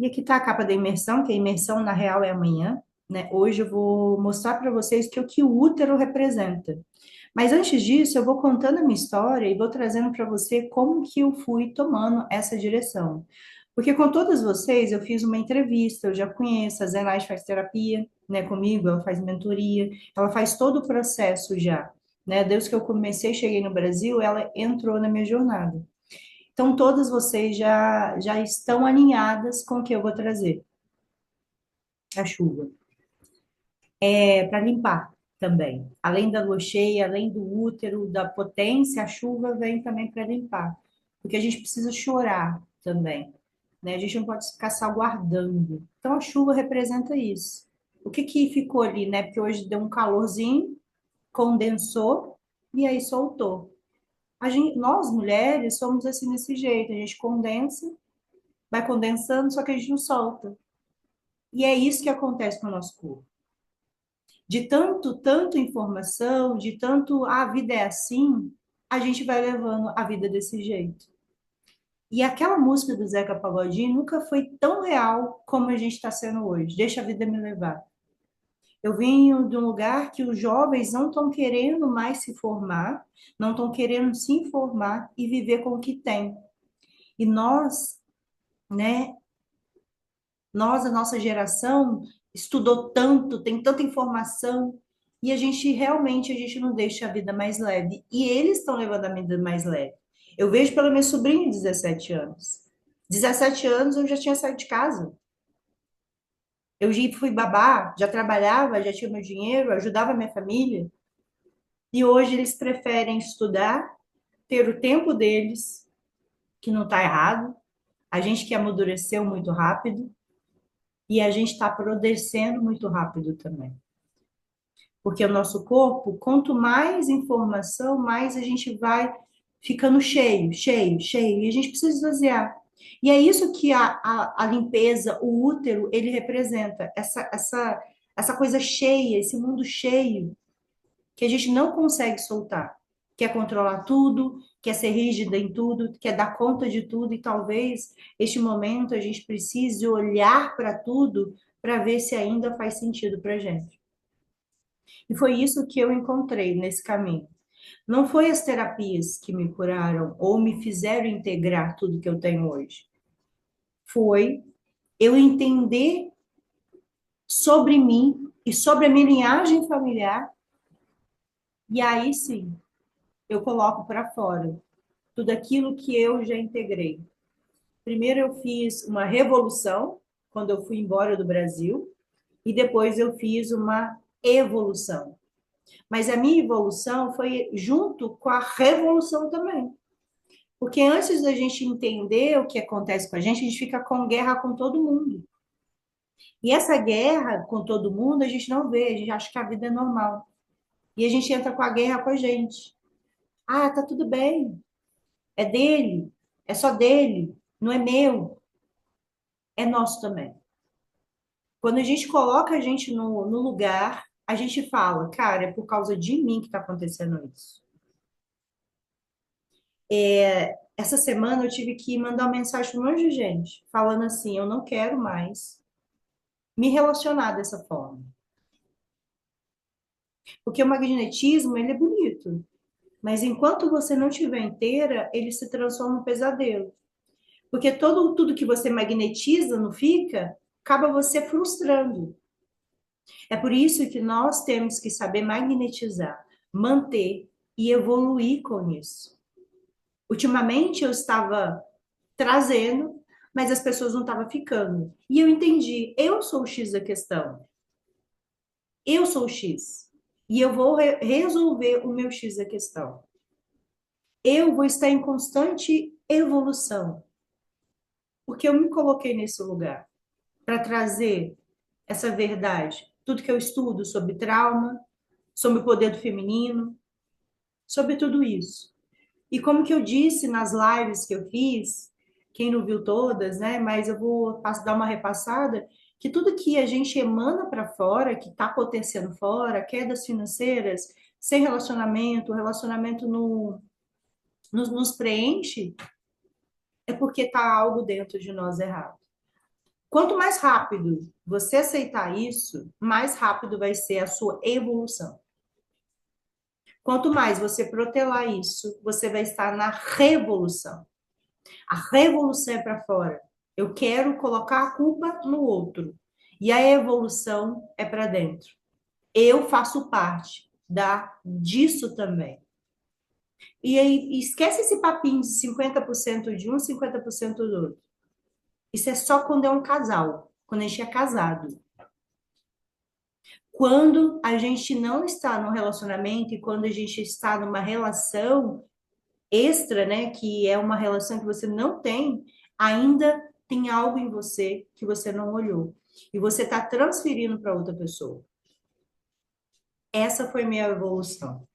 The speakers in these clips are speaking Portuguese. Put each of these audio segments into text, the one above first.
E aqui está a capa da imersão, que a imersão na real é amanhã, né? Hoje eu vou mostrar para vocês o que o útero representa. Mas antes disso, eu vou contando a minha história e vou trazendo para você como que eu fui tomando essa direção. Porque com todas vocês eu fiz uma entrevista, eu já conheço, a Zenage faz terapia, né, comigo, ela faz mentoria, ela faz todo o processo já, né? Desde que eu comecei, cheguei no Brasil, ela entrou na minha jornada. Então, todas vocês já estão alinhadas com o que eu vou trazer, a chuva. É para limpar também. Além da lua cheia, além do útero, da potência, a chuva vem também para limpar. Porque a gente precisa chorar também, né? A gente não pode ficar só guardando. Então, a chuva representa isso. O que que ficou ali, né? Porque hoje deu um calorzinho, condensou e aí soltou. Nós, mulheres, somos assim desse jeito. A gente condensa, vai condensando, só que a gente não solta. E é isso que acontece com o nosso corpo. De tanto informação, de tanto a vida é assim, a gente vai levando a vida desse jeito. E aquela música do Zeca Pagodinho nunca foi tão real como a gente está sendo hoje. Deixa a vida me levar. Eu venho de um lugar que os jovens não estão querendo mais se formar, não estão querendo se informar e viver com o que tem. E nós, né, a nossa geração, estudou tanto, tem tanta informação, e a gente não deixa a vida mais leve. E eles estão levando a vida mais leve. Eu vejo pelo meu sobrinho de 17 anos. 17 anos eu já tinha saído de casa. Eu já fui babá, já trabalhava, já tinha meu dinheiro, ajudava a minha família. E hoje eles preferem estudar, ter o tempo deles, que não está errado. A gente que amadureceu muito rápido, e a gente está apodrecendo muito rápido também. Porque o nosso corpo, quanto mais informação, mais a gente vai ficando cheio, e a gente precisa esvaziar. E é isso que a limpeza, o útero, ele representa, essa coisa cheia, esse mundo cheio, que a gente não consegue soltar. Quer controlar tudo, quer ser rígida em tudo, quer dar conta de tudo, e talvez este momento a gente precise olhar para tudo para ver se ainda faz sentido para a gente. E foi isso que eu encontrei nesse caminho. Não foi as terapias que me curaram ou me fizeram integrar tudo que eu tenho hoje. Foi eu entender sobre mim e sobre a minha linhagem familiar, e aí sim, eu coloco para fora tudo aquilo que eu já integrei. Primeiro eu fiz uma revolução quando eu fui embora do Brasil e depois eu fiz uma evolução. Mas a minha evolução foi junto com a revolução também. Porque antes da gente entender o que acontece com a gente fica com guerra com todo mundo. E essa guerra com todo mundo a gente não vê, a gente acha que a vida é normal. E a gente entra com a guerra com a gente. Ah, tá tudo bem. É dele. É só dele. Não é meu. É nosso também. Quando a gente coloca a gente no lugar, a gente fala, cara, é por causa de mim que está acontecendo isso. Essa semana eu tive que mandar uma mensagem para um monte de gente, falando assim, eu não quero mais me relacionar dessa forma. Porque o magnetismo, ele é bonito, mas enquanto você não estiver inteira, ele se transforma em pesadelo. Porque tudo que você magnetiza não fica, acaba você frustrando. É por isso que nós temos que saber magnetizar, manter e evoluir com isso. Ultimamente eu estava trazendo, mas as pessoas não estavam ficando. E eu entendi, eu sou o X da questão. Eu sou o X. E eu vou resolver o meu X da questão. Eu vou estar em constante evolução, porque eu me coloquei nesse lugar para trazer essa verdade. Tudo que eu estudo sobre trauma, sobre o poder do feminino, sobre tudo isso. E como que eu disse nas lives que eu fiz, quem não viu todas, né? Mas eu vou dar uma repassada, que tudo que a gente emana para fora, que está acontecendo fora, quedas financeiras, sem relacionamento, o relacionamento nos preenche, é porque está algo dentro de nós errado. Quanto mais rápido você aceitar isso, mais rápido vai ser a sua evolução. Quanto mais você protelar isso, você vai estar na revolução. A revolução é para fora. Eu quero colocar a culpa no outro. E a evolução é para dentro. Eu faço parte disso também. E aí, esquece esse papinho de 50% de um, 50% do outro. Isso é só quando é um casal, quando a gente é casado. Quando a gente não está num relacionamento e quando a gente está numa relação extra, né, que é uma relação que você não tem, ainda tem algo em você que você não olhou. E você está transferindo para outra pessoa. Essa foi minha evolução.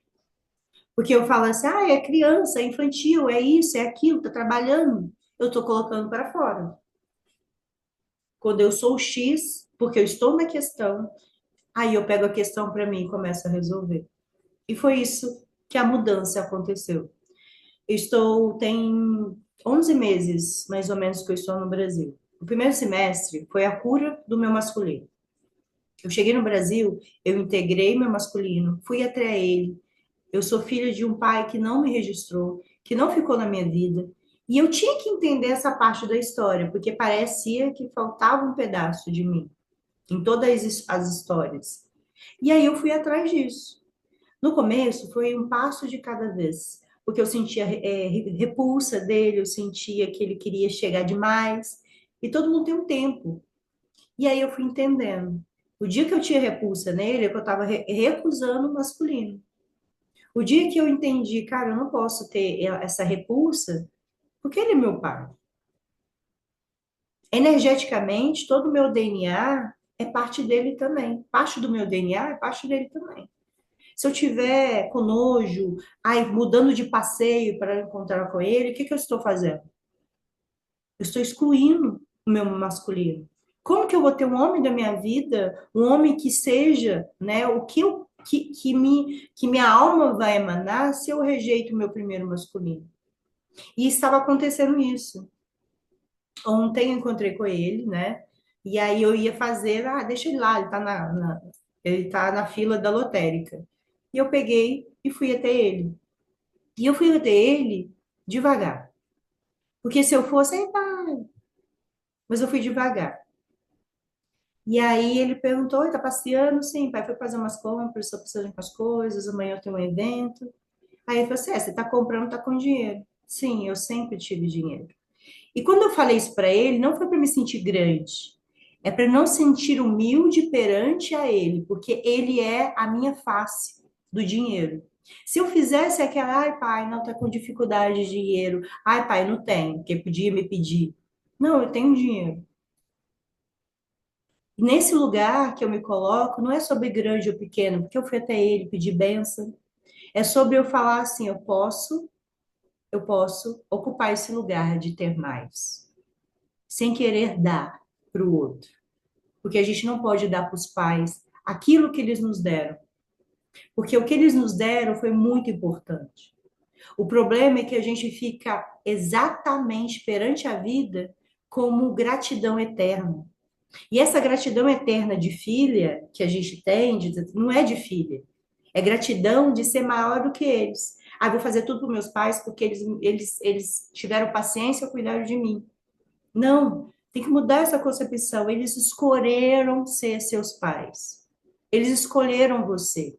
Porque eu falo assim, ah, é criança, é infantil, é isso, é aquilo, tá trabalhando. Eu tô colocando para fora. Quando eu sou X, porque eu estou na questão, aí eu pego a questão para mim e começo a resolver. E foi isso que a mudança aconteceu. Tem 11 meses, mais ou menos, que eu estou no Brasil. O primeiro semestre foi a cura do meu masculino. Eu cheguei no Brasil, eu integrei meu masculino, fui até ele. Eu sou filha de um pai que não me registrou, que não ficou na minha vida. E eu tinha que entender essa parte da história, porque parecia que faltava um pedaço de mim em todas as histórias. E aí eu fui atrás disso. No começo foi um passo de cada vez, porque eu sentia repulsa dele, eu sentia que ele queria chegar demais, e todo mundo tem um tempo. E aí eu fui entendendo. O dia que eu tinha repulsa nele, é que eu estava recusando o masculino. O dia que eu entendi, cara, eu não posso ter essa repulsa, porque ele é meu pai. Energeticamente, todo o meu DNA é parte dele também. Parte do meu DNA é parte dele também. Se eu tiver com nojo, ai, mudando de passeio para encontrar com ele, o que que eu estou fazendo? Eu estou excluindo o meu masculino. Como que eu vou ter um homem da minha vida, um homem que seja, né, o que eu que minha alma vai emanar se eu rejeito o meu primeiro masculino? E estava acontecendo isso. Ontem eu encontrei com ele, né? E aí eu ia fazer, deixa ele lá, ele tá na fila da lotérica. E eu peguei e fui até ele. E eu fui até ele devagar. Porque se eu fosse, aí pai, mas eu fui devagar. E aí ele perguntou, "Oi, tá passeando? Sim, pai, foi fazer umas compras, estou precisando de umas coisas, amanhã eu tenho um evento." Aí ele falou assim, você tá comprando, tá com dinheiro. Sim, eu sempre tive dinheiro. E quando eu falei isso para ele, não foi para me sentir grande, é para não sentir humilde perante a ele, porque ele é a minha face do dinheiro. Se eu fizesse aquela, ai pai, não tá com dificuldade de dinheiro, ai pai, não tem, porque podia me pedir. Não, eu tenho dinheiro. E nesse lugar que eu me coloco, não é sobre grande ou pequeno, porque eu fui até ele pedir bênção. É sobre eu falar assim, eu posso ocupar esse lugar de ter mais, sem querer dar para o outro. Porque a gente não pode dar para os pais aquilo que eles nos deram. Porque o que eles nos deram foi muito importante. O problema é que a gente fica exatamente perante a vida como gratidão eterna. E essa gratidão eterna de filha que a gente tem, não é de filha. É gratidão de ser maior do que eles. Ah, vou fazer tudo para meus pais porque eles tiveram paciência, cuidaram de mim. Não, tem que mudar essa concepção. Eles escolheram ser seus pais. Eles escolheram você.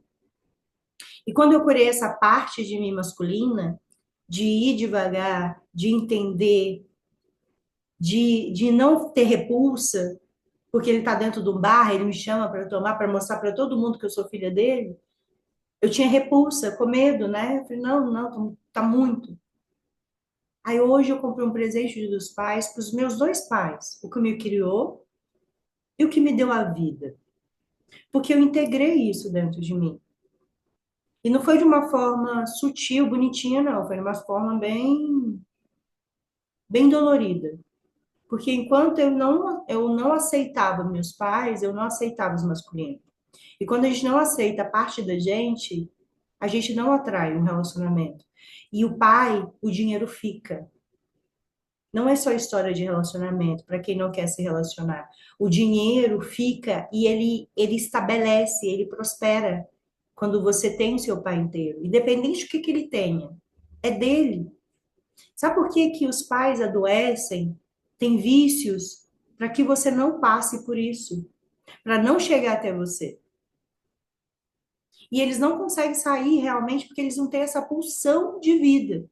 E quando eu curei essa parte de mim masculina, de ir devagar, de entender, de não ter repulsa, porque ele está dentro de um bar, ele me chama para tomar, para mostrar para todo mundo que eu sou filha dele, eu tinha repulsa, com medo, né? Eu falei, não, não, tá muito. Aí hoje eu comprei um presente dos pais para os meus dois pais, o que me criou e o que me deu a vida. Porque eu integrei isso dentro de mim. E não foi de uma forma sutil, bonitinha, não. Foi de uma forma bem dolorida. Porque enquanto eu não aceitava meus pais, eu não aceitava os masculinos. E quando a gente não aceita a parte da gente, a gente não atrai um relacionamento. E o pai, o dinheiro fica. Não é só história de relacionamento, para quem não quer se relacionar. O dinheiro fica e ele estabelece, ele prospera quando você tem o seu pai inteiro. Independente do que ele tenha, é dele. Sabe por que que os pais adoecem, têm vícios? Para que você não passe por isso, para não chegar até você. E eles não conseguem sair realmente porque eles não têm essa pulsão de vida.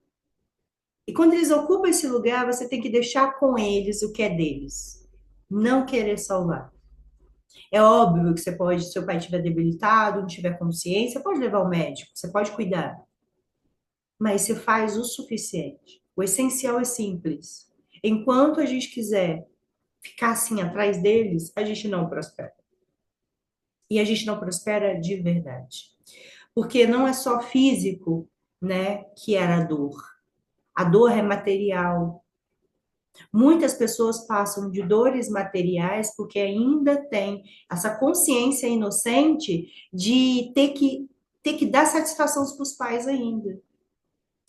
E quando eles ocupam esse lugar, você tem que deixar com eles o que é deles. Não querer salvar. É óbvio que você pode, se seu pai estiver debilitado, não tiver consciência, pode levar ao médico, você pode cuidar. Mas você faz o suficiente. O essencial é simples. Enquanto a gente quiser ficar assim atrás deles, a gente não prospera. E a gente não prospera de verdade. Porque não é só físico, né, que era a dor. A dor é material. Muitas pessoas passam de dores materiais porque ainda tem essa consciência inocente de ter que dar satisfação para os pais ainda.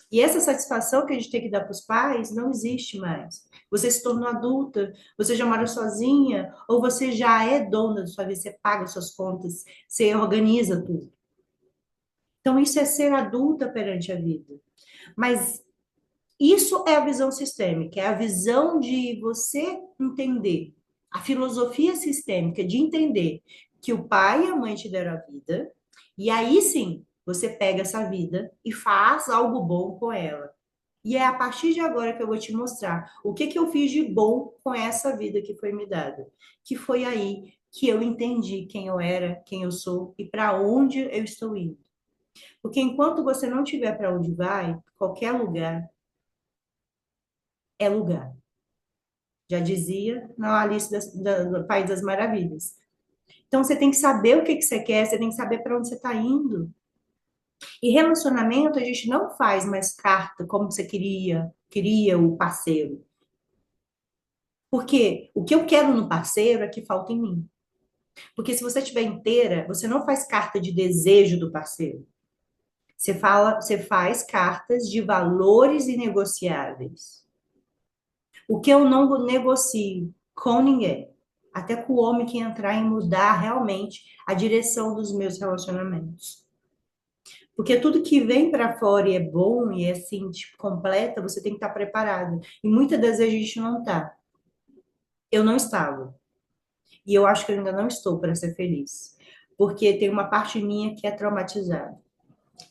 E essa satisfação que a gente tem que dar para os pais não existe mais. Você se tornou adulta, você já mora sozinha, ou você já é dona da sua vida, você paga suas contas, você organiza tudo. Então, isso é ser adulta perante a vida. Mas isso é a visão sistêmica, é a visão de você entender, a filosofia sistêmica de entender que o pai e a mãe te deram a vida, e aí sim você pega essa vida e faz algo bom com ela. E é a partir de agora que eu vou te mostrar o que que eu fiz de bom com essa vida que foi me dada. Que foi aí que eu entendi quem eu era, quem eu sou e para onde eu estou indo. Porque enquanto você não tiver para onde vai, qualquer lugar é lugar. Já dizia na Alice do País das Maravilhas. Então você tem que saber o que que você quer, você tem que saber para onde você está indo. E relacionamento a gente não faz mais carta como você queria o parceiro. Porque o que eu quero no parceiro é que falta em mim. Porque se você estiver inteira, você não faz carta de desejo do parceiro. Você faz cartas de valores inegociáveis. O que eu não negocio com ninguém. Até com o homem que entrar em mudar realmente a direção dos meus relacionamentos. Porque tudo que vem para fora e é bom e é assim, tipo, completa, você tem que estar preparado. E muitas das vezes a gente não está. Eu não estava. E eu acho que eu ainda não estou para ser feliz. Porque tem uma parte minha que é traumatizada.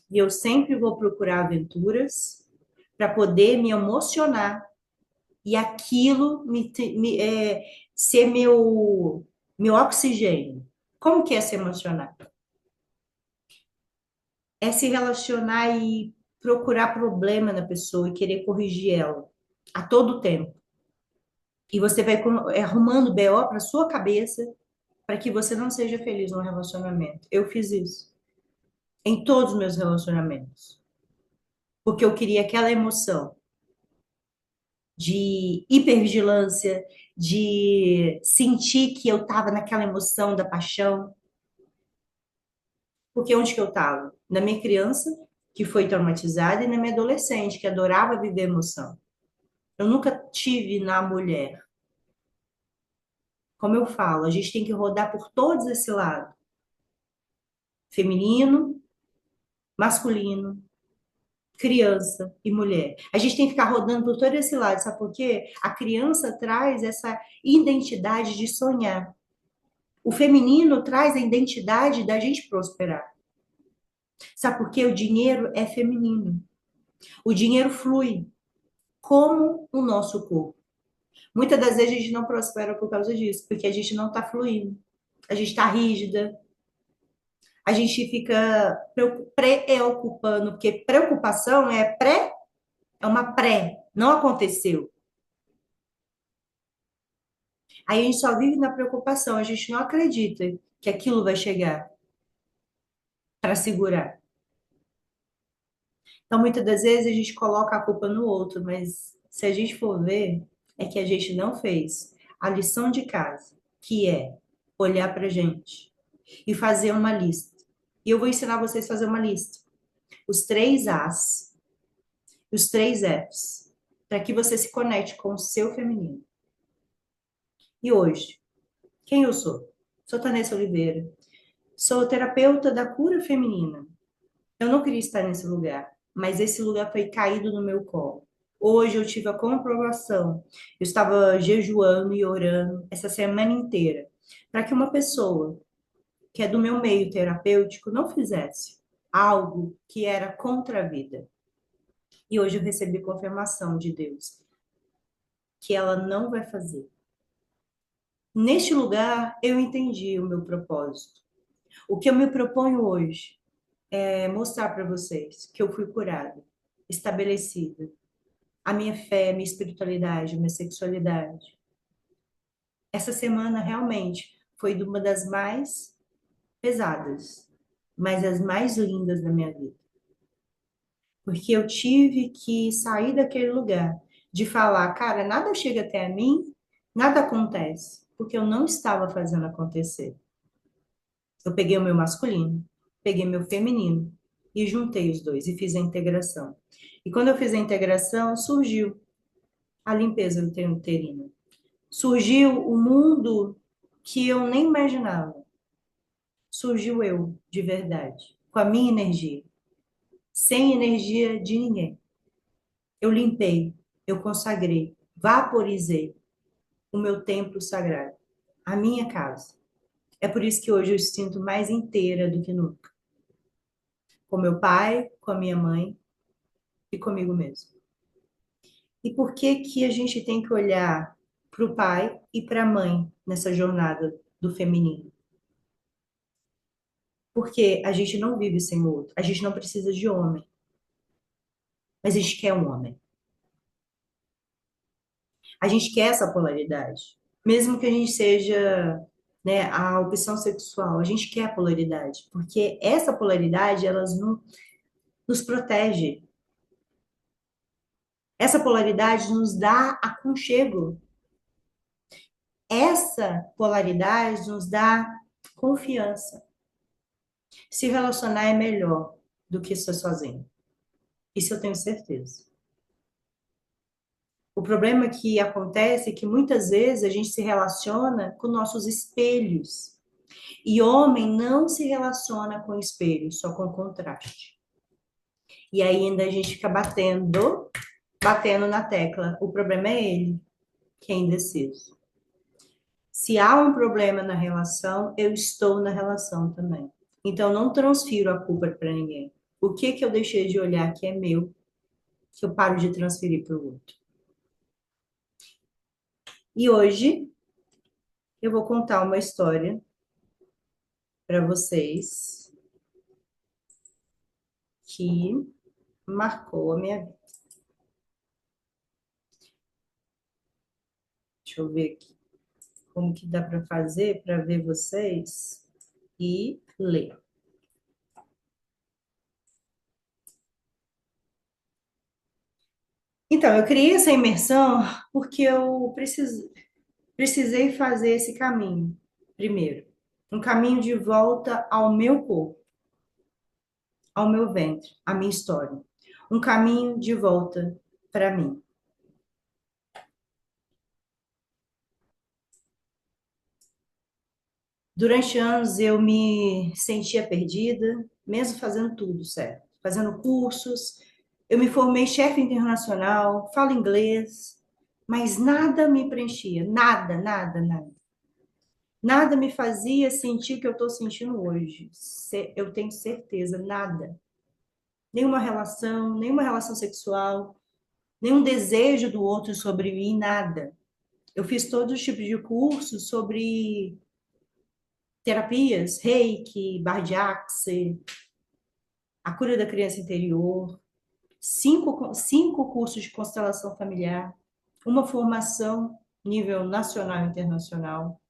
E eu sempre vou procurar aventuras para poder me emocionar e aquilo ser meu oxigênio. Como que é se emocionar? É se relacionar e procurar problema na pessoa e querer corrigir ela a todo tempo. E você vai arrumando BO para sua cabeça para que você não seja feliz no relacionamento. Eu fiz isso em todos os meus relacionamentos, porque eu queria aquela emoção de hipervigilância, de sentir que eu estava naquela emoção da paixão. Porque onde que eu estava? Na minha criança, que foi traumatizada, e na minha adolescente, que adorava viver emoção. Eu nunca tive na mulher. Como eu falo, a gente tem que rodar por todos esse lado. Feminino, masculino, criança e mulher. A gente tem que ficar rodando por todo esse lado, sabe por quê? A criança traz essa identidade de sonhar. O feminino traz a identidade da gente prosperar. Sabe por quê? O dinheiro é feminino. O dinheiro flui como o nosso corpo. Muitas das vezes a gente não prospera por causa disso, porque a gente não está fluindo. A gente está rígida, a gente fica preocupando, porque preocupação é uma pré, não aconteceu. Aí a gente só vive na preocupação, a gente não acredita que aquilo vai chegar para segurar. Então, muitas das vezes a gente coloca a culpa no outro, mas se a gente for ver, é que a gente não fez a lição de casa, que é olhar para a gente e fazer uma lista. E eu vou ensinar vocês a fazer uma lista. Os três As, os três Fs. para que você se conecte com o seu feminino. E hoje, quem eu sou? Sou Tanessa Oliveira. Sou terapeuta da cura feminina. Eu não queria estar nesse lugar, mas esse lugar foi caído no meu colo. Hoje eu tive a comprovação. Eu estava jejuando e orando essa semana inteira para que uma pessoa que é do meu meio terapêutico não fizesse algo que era contra a vida. E hoje eu recebi confirmação de Deus que ela não vai fazer. Neste lugar eu entendi o meu propósito. O que eu me proponho hoje é mostrar para vocês que eu fui curada, estabelecida. A minha fé, a minha espiritualidade, a minha sexualidade. Essa semana realmente foi uma das mais pesadas, mas as mais lindas da minha vida. Porque eu tive que sair daquele lugar de falar, cara, nada chega até mim, nada acontece, porque eu não estava fazendo acontecer. Eu peguei o meu masculino, peguei meu feminino e juntei os dois e fiz a integração. E quando eu fiz a integração, surgiu a limpeza uterina. Surgiu o mundo que eu nem imaginava. Surgiu eu, de verdade, com a minha energia, sem energia de ninguém. Eu limpei, eu consagrei, vaporizei o meu templo sagrado, a minha casa. É por isso que hoje eu sinto mais inteira do que nunca. Com meu pai, com a minha mãe e comigo mesmo. E por que que a gente tem que olhar para o pai e para a mãe nessa jornada do feminino? Porque a gente não vive sem o outro. A gente não precisa de homem, mas a gente quer um homem. A gente quer essa polaridade. Mesmo que a gente seja, né, a opção sexual, a gente quer a polaridade, porque essa polaridade, nos protege. Essa polaridade nos dá aconchego. Essa polaridade nos dá confiança. Se relacionar é melhor do que ser sozinho. Isso eu tenho certeza. O problema que acontece é que muitas vezes a gente se relaciona com nossos espelhos. E homem não se relaciona com espelho, só com contraste. E aí ainda a gente fica batendo na tecla. O problema é ele, que é indeciso. Se há um problema na relação, eu estou na relação também. Então não transfiro a culpa para ninguém. O que que eu deixei de olhar que é meu, que eu paro de transferir para o outro? E hoje eu vou contar uma história para vocês que marcou a minha vida. Deixa eu ver aqui como que dá para fazer para ver vocês e ler. Então, eu criei essa imersão porque eu precisei fazer esse caminho primeiro. Um caminho de volta ao meu corpo, ao meu ventre, à minha história. Um caminho de volta para mim. Durante anos eu me sentia perdida, mesmo fazendo tudo certo, fazendo cursos. Eu me formei chefe internacional, falo inglês, mas nada me preenchia, nada, nada, nada. Nada me fazia sentir o que eu estou sentindo hoje. Eu tenho certeza, nada. Nenhuma relação sexual, nenhum desejo do outro sobre mim, nada. Eu fiz todos os tipos de cursos sobre terapias, Reiki, Bar de Axe, a cura da criança interior, cinco cursos de constelação familiar, uma formação nível nacional e internacional.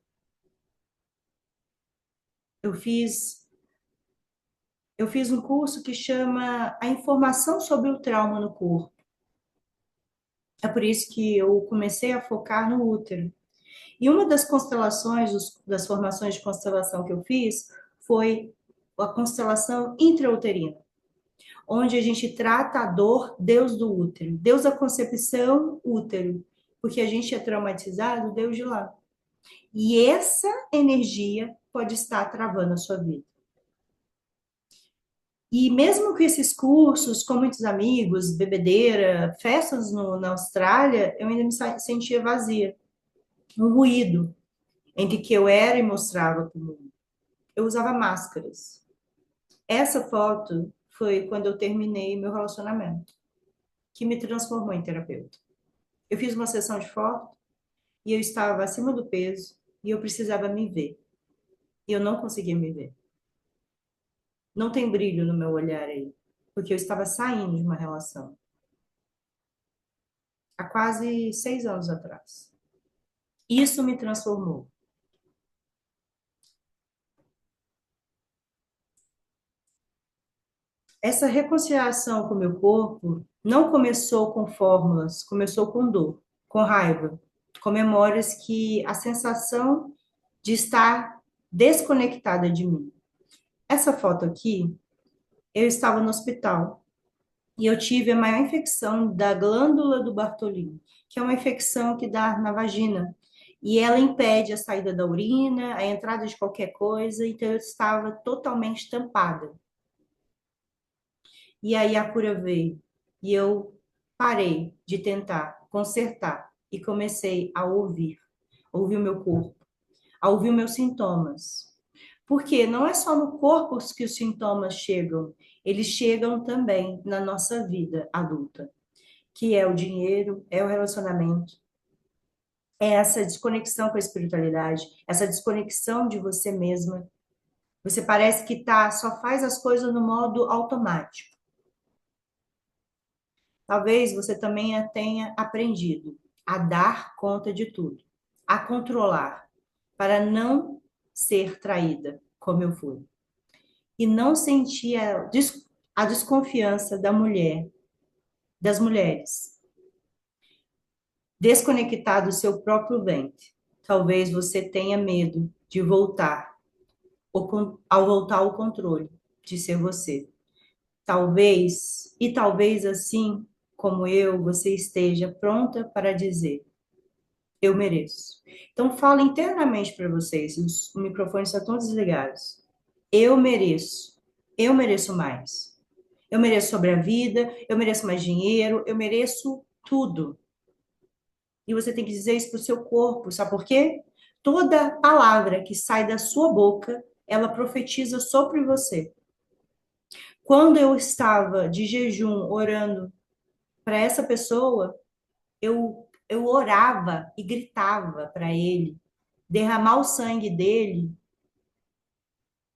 Eu fiz, eu fiz um curso que chama A Informação sobre o Trauma no Corpo. É por isso que eu comecei a focar no útero. E uma das constelações, das formações de constelação que eu fiz, foi a constelação intrauterina. onde a gente trata a dor, Deus do útero, Deus da concepção, útero, porque a gente é traumatizado, Deus de lá. E essa energia pode estar travando a sua vida. E mesmo com esses cursos, com muitos amigos, bebedeira, festas na Austrália, eu ainda me sentia vazia, um ruído entre que eu era e mostrava para o mundo. Eu usava máscaras. Essa foto foi quando eu terminei meu relacionamento, que me transformou em terapeuta. Eu fiz uma sessão de foto e eu estava acima do peso e eu precisava me ver. E eu não conseguia me ver. Não tem brilho no meu olhar aí, porque eu estava saindo de uma relação há quase 6 anos atrás. Isso me transformou. Essa reconciliação com o meu corpo não começou com fórmulas, começou com dor, com raiva, com memórias que a sensação de estar desconectada de mim. Essa foto aqui, eu estava no hospital e eu tive a maior infecção da glândula do Bartolini, que é uma infecção que dá na vagina. E ela impede a saída da urina, a entrada de qualquer coisa, então eu estava totalmente tampada. E aí a cura veio. E eu parei de tentar consertar e comecei a ouvir o meu corpo, a ouvir os meus sintomas. Porque não é só no corpo que os sintomas chegam, eles chegam também na nossa vida adulta, que é o dinheiro, é o relacionamento, é essa desconexão com a espiritualidade, essa desconexão de você mesma. Você parece que só faz as coisas no modo automático. Talvez você também tenha aprendido a dar conta de tudo, a controlar, para não ser traída, como eu fui. E não sentir a desconfiança das mulheres, desconectar do seu próprio ventre. Talvez você tenha medo de voltar, ao voltar ao controle, de ser você. Talvez assim como eu, você esteja pronta para dizer: eu mereço. Então, fala internamente para vocês, os microfones estão todos desligados. Eu mereço. Eu mereço mais. Eu mereço sobre a vida, eu mereço mais dinheiro, eu mereço tudo. E você tem que dizer isso para o seu corpo, sabe por quê? Toda palavra que sai da sua boca, ela profetiza sobre você. Quando eu estava de jejum orando para essa pessoa, eu orava e gritava para ele derramar o sangue dele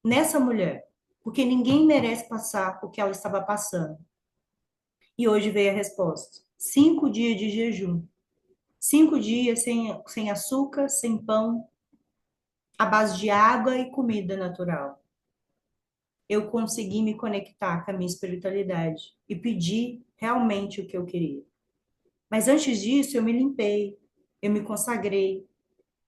nessa mulher, porque ninguém merece passar o que ela estava passando. E hoje veio a resposta: 5 dias de jejum, 5 dias sem açúcar, sem pão, à base de água e comida natural. Eu consegui me conectar com a minha espiritualidade e pedir realmente o que eu queria. Mas antes disso, eu me limpei, eu me consagrei,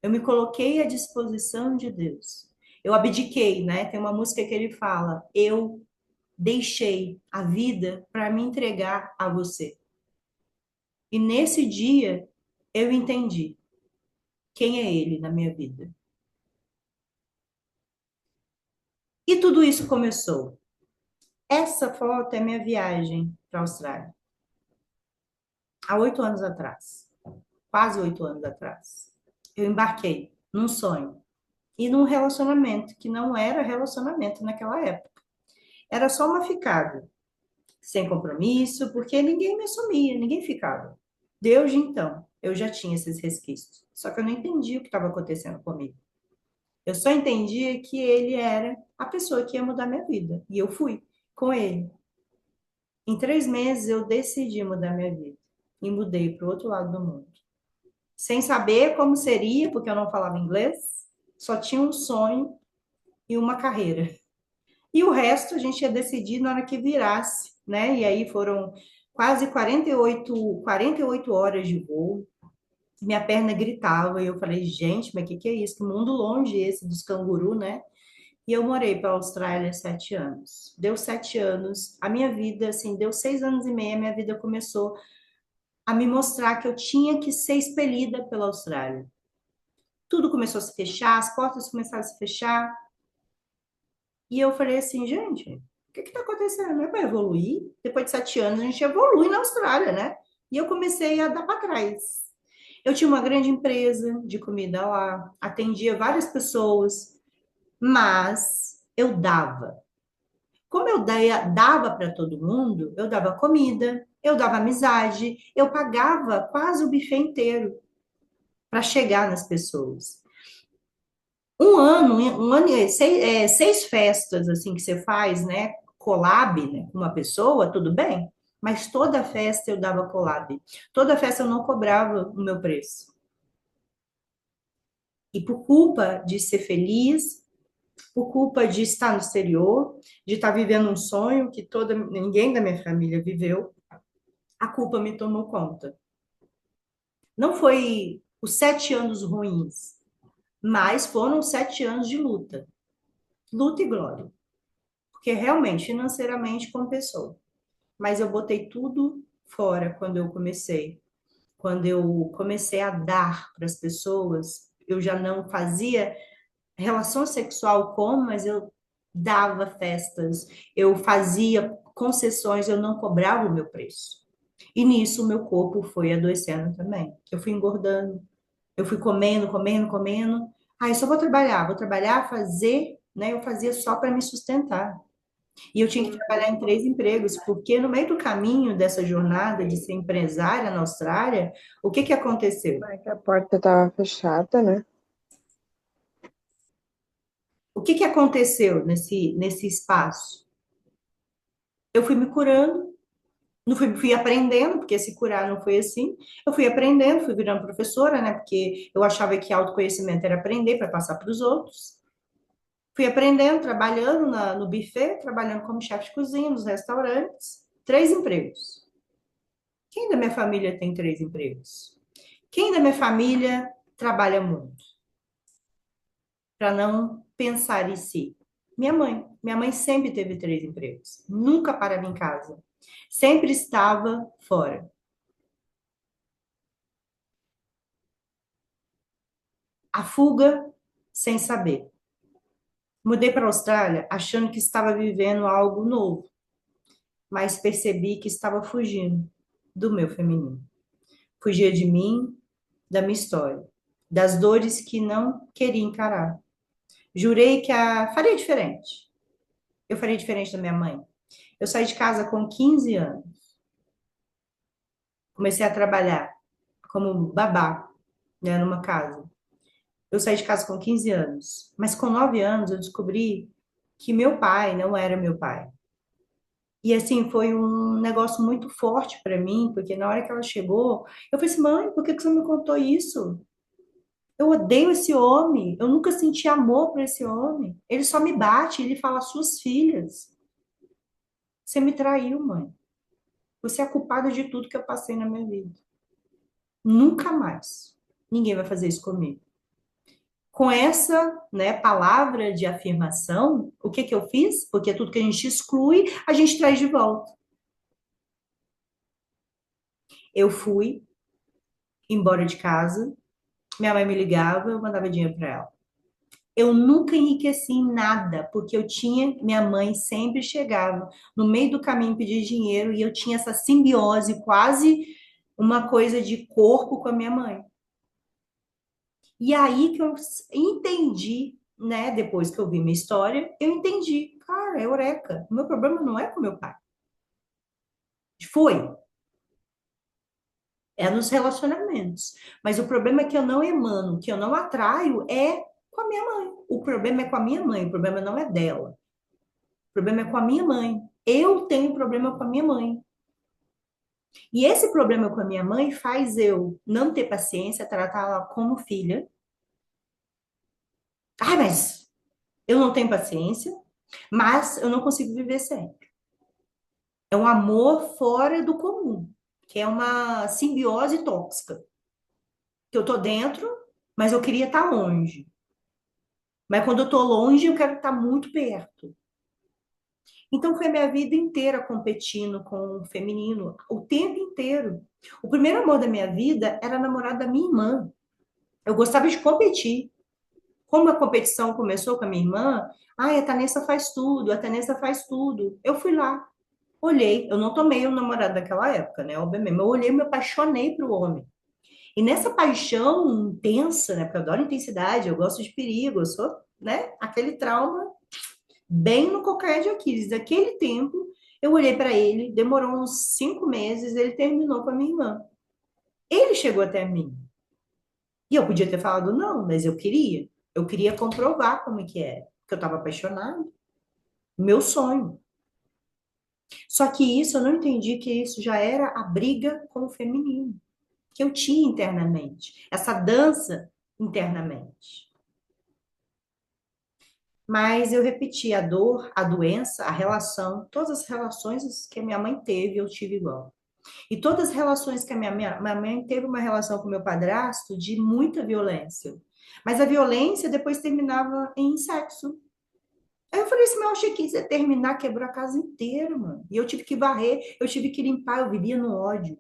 eu me coloquei à disposição de Deus. Eu abdiquei, né? Tem uma música que ele fala: eu deixei a vida para me entregar a você. E nesse dia, eu entendi quem é ele na minha vida. E tudo isso começou. Essa foto é minha viagem para a Austrália, há 8 anos atrás, quase 8 anos atrás. Eu embarquei num sonho e num relacionamento que não era relacionamento naquela época. Era só uma ficada, sem compromisso, porque ninguém me assumia, ninguém ficava. Desde então, eu já tinha esses resquícios. Só que eu não entendia o que estava acontecendo comigo. Eu só entendia que ele era a pessoa que ia mudar minha vida. E eu fui com ele. Em 3 meses, eu decidi mudar minha vida. E mudei para o outro lado do mundo. Sem saber como seria, porque eu não falava inglês, só tinha um sonho e uma carreira. E o resto a gente ia decidir na hora que virasse, né? E aí foram quase 48 horas de voo. Minha perna gritava e eu falei, gente, mas o que é isso? Que mundo longe esse dos cangurus, né? E eu morei para a Austrália 7 anos. Deu 7 anos, a minha vida, assim, deu 6 anos e meio, a minha vida começou a me mostrar que eu tinha que ser expelida pela Austrália. Tudo começou a se fechar, as portas começaram a se fechar, e eu falei assim, gente, o que está acontecendo? É para evoluir? Depois de 7 anos, a gente evolui na Austrália, né? E eu comecei a dar para trás. Eu tinha uma grande empresa de comida lá, atendia várias pessoas, mas eu dava. Como eu dava para todo mundo, eu dava comida, eu dava amizade, eu pagava quase o buffet inteiro para chegar nas pessoas. Um ano, seis festas assim que você faz, né? Collab, né, com uma pessoa, tudo bem. Mas toda festa eu dava collab. Toda festa eu não cobrava o meu preço. E por culpa de ser feliz, por culpa de estar no exterior, de estar vivendo um sonho que ninguém da minha família viveu, a culpa me tomou conta. Não foi os 7 anos ruins, mas foram 7 anos de luta, luta e glória, porque realmente, financeiramente, compensou. Mas eu botei tudo fora quando eu comecei. Quando eu comecei a dar para as pessoas, eu já não fazia relação sexual como, mas eu dava festas, eu fazia concessões, eu não cobrava o meu preço. E nisso o meu corpo foi adoecendo também. Eu fui engordando, eu fui comendo, comendo, comendo. Ah, eu só vou trabalhar, fazer, né? Eu fazia só para me sustentar. E eu tinha que trabalhar em 3 empregos, porque no meio do caminho dessa jornada de ser empresária na Austrália, o que que aconteceu? É que a porta estava fechada, né? O que que aconteceu nesse espaço? Eu fui me curando, não fui aprendendo, porque se curar não foi assim. Eu fui aprendendo, fui virando professora, né? Porque eu achava que autoconhecimento era aprender para passar para os outros. Fui aprendendo, trabalhando no buffet, trabalhando como chefe de cozinha nos restaurantes. 3 empregos. Quem da minha família tem 3 empregos? Quem da minha família trabalha muito para não pensar em si? Minha mãe. Minha mãe sempre teve 3 empregos. Nunca parava em casa. Sempre estava fora. A fuga sem saber. Mudei para a Austrália achando que estava vivendo algo novo, mas percebi que estava fugindo do meu feminino. Fugia de mim, da minha história, das dores que não queria encarar. Jurei que faria diferente. Eu faria diferente da minha mãe. Eu saí de casa com 15 anos. Comecei a trabalhar como babá, né, numa casa. Eu saí de casa com 15 anos. Mas com 9 anos eu descobri que meu pai não era meu pai. E assim, foi um negócio muito forte para mim, porque na hora que ela chegou, eu falei assim, mãe, por que que você me contou isso? Eu odeio esse homem, eu nunca senti amor por esse homem. Ele só me bate, ele fala, suas filhas. Você me traiu, mãe. Você é a culpada de tudo que eu passei na minha vida. Nunca mais. Ninguém vai fazer isso comigo. Com essa, né, palavra de afirmação, o que que eu fiz? Porque tudo que a gente exclui, a gente traz de volta. Eu fui embora de casa, minha mãe me ligava, eu mandava dinheiro para ela. Eu nunca enriqueci em nada, porque eu tinha, minha mãe sempre chegava no meio do caminho pedir dinheiro e eu tinha essa simbiose, quase uma coisa de corpo com a minha mãe. E aí que eu entendi, né? Depois que eu vi minha história, eu entendi. Cara, é eureka. O meu problema não é com meu pai. Foi. É nos relacionamentos. Mas o problema é que eu não emano, que eu não atraio é com a minha mãe. O problema é com a minha mãe, o problema não é dela. O problema é com a minha mãe. Eu tenho problema com a minha mãe. E esse problema com a minha mãe faz eu não ter paciência, tratá-la como filha. Ai, mas eu não tenho paciência, mas eu não consigo viver sem. É um amor fora do comum, que é uma simbiose tóxica. Que eu tô dentro, mas eu queria estar longe. Mas quando eu tô longe, eu quero estar muito perto. Então foi a minha vida inteira competindo com o feminino, o tempo inteiro. O primeiro amor da minha vida era namorado da minha irmã. Eu gostava de competir. Como a competição começou com a minha irmã, ai, a Tanessa faz tudo, a Tanessa faz tudo. Eu fui lá, olhei, eu não tomei o namorado daquela época, né? Obviamente, mas eu olhei, e me apaixonei pro homem. E nessa paixão intensa, né? Porque eu adoro intensidade, eu gosto de perigo, eu sou, né? Aquele trauma bem no calcanhar de Aquiles. Daquele tempo, eu olhei para ele, demorou uns 5 meses, ele terminou com a minha irmã. Ele chegou até mim. E eu podia ter falado não, mas eu queria. Eu queria comprovar como é que é. Porque eu estava apaixonada. Meu sonho. Só que isso eu não entendi que isso já era a briga com o feminino. Que eu tinha internamente. Essa dança internamente. Mas eu repeti a dor, a doença, a relação, todas as relações que a minha mãe teve, eu tive igual. E todas as relações que minha mãe teve uma relação com meu padrasto de muita violência. Mas a violência depois terminava em sexo. Aí eu falei assim, mas eu achei que ia terminar, quebrou a casa inteira, mano. E eu tive que varrer, eu tive que limpar, eu vivia no ódio.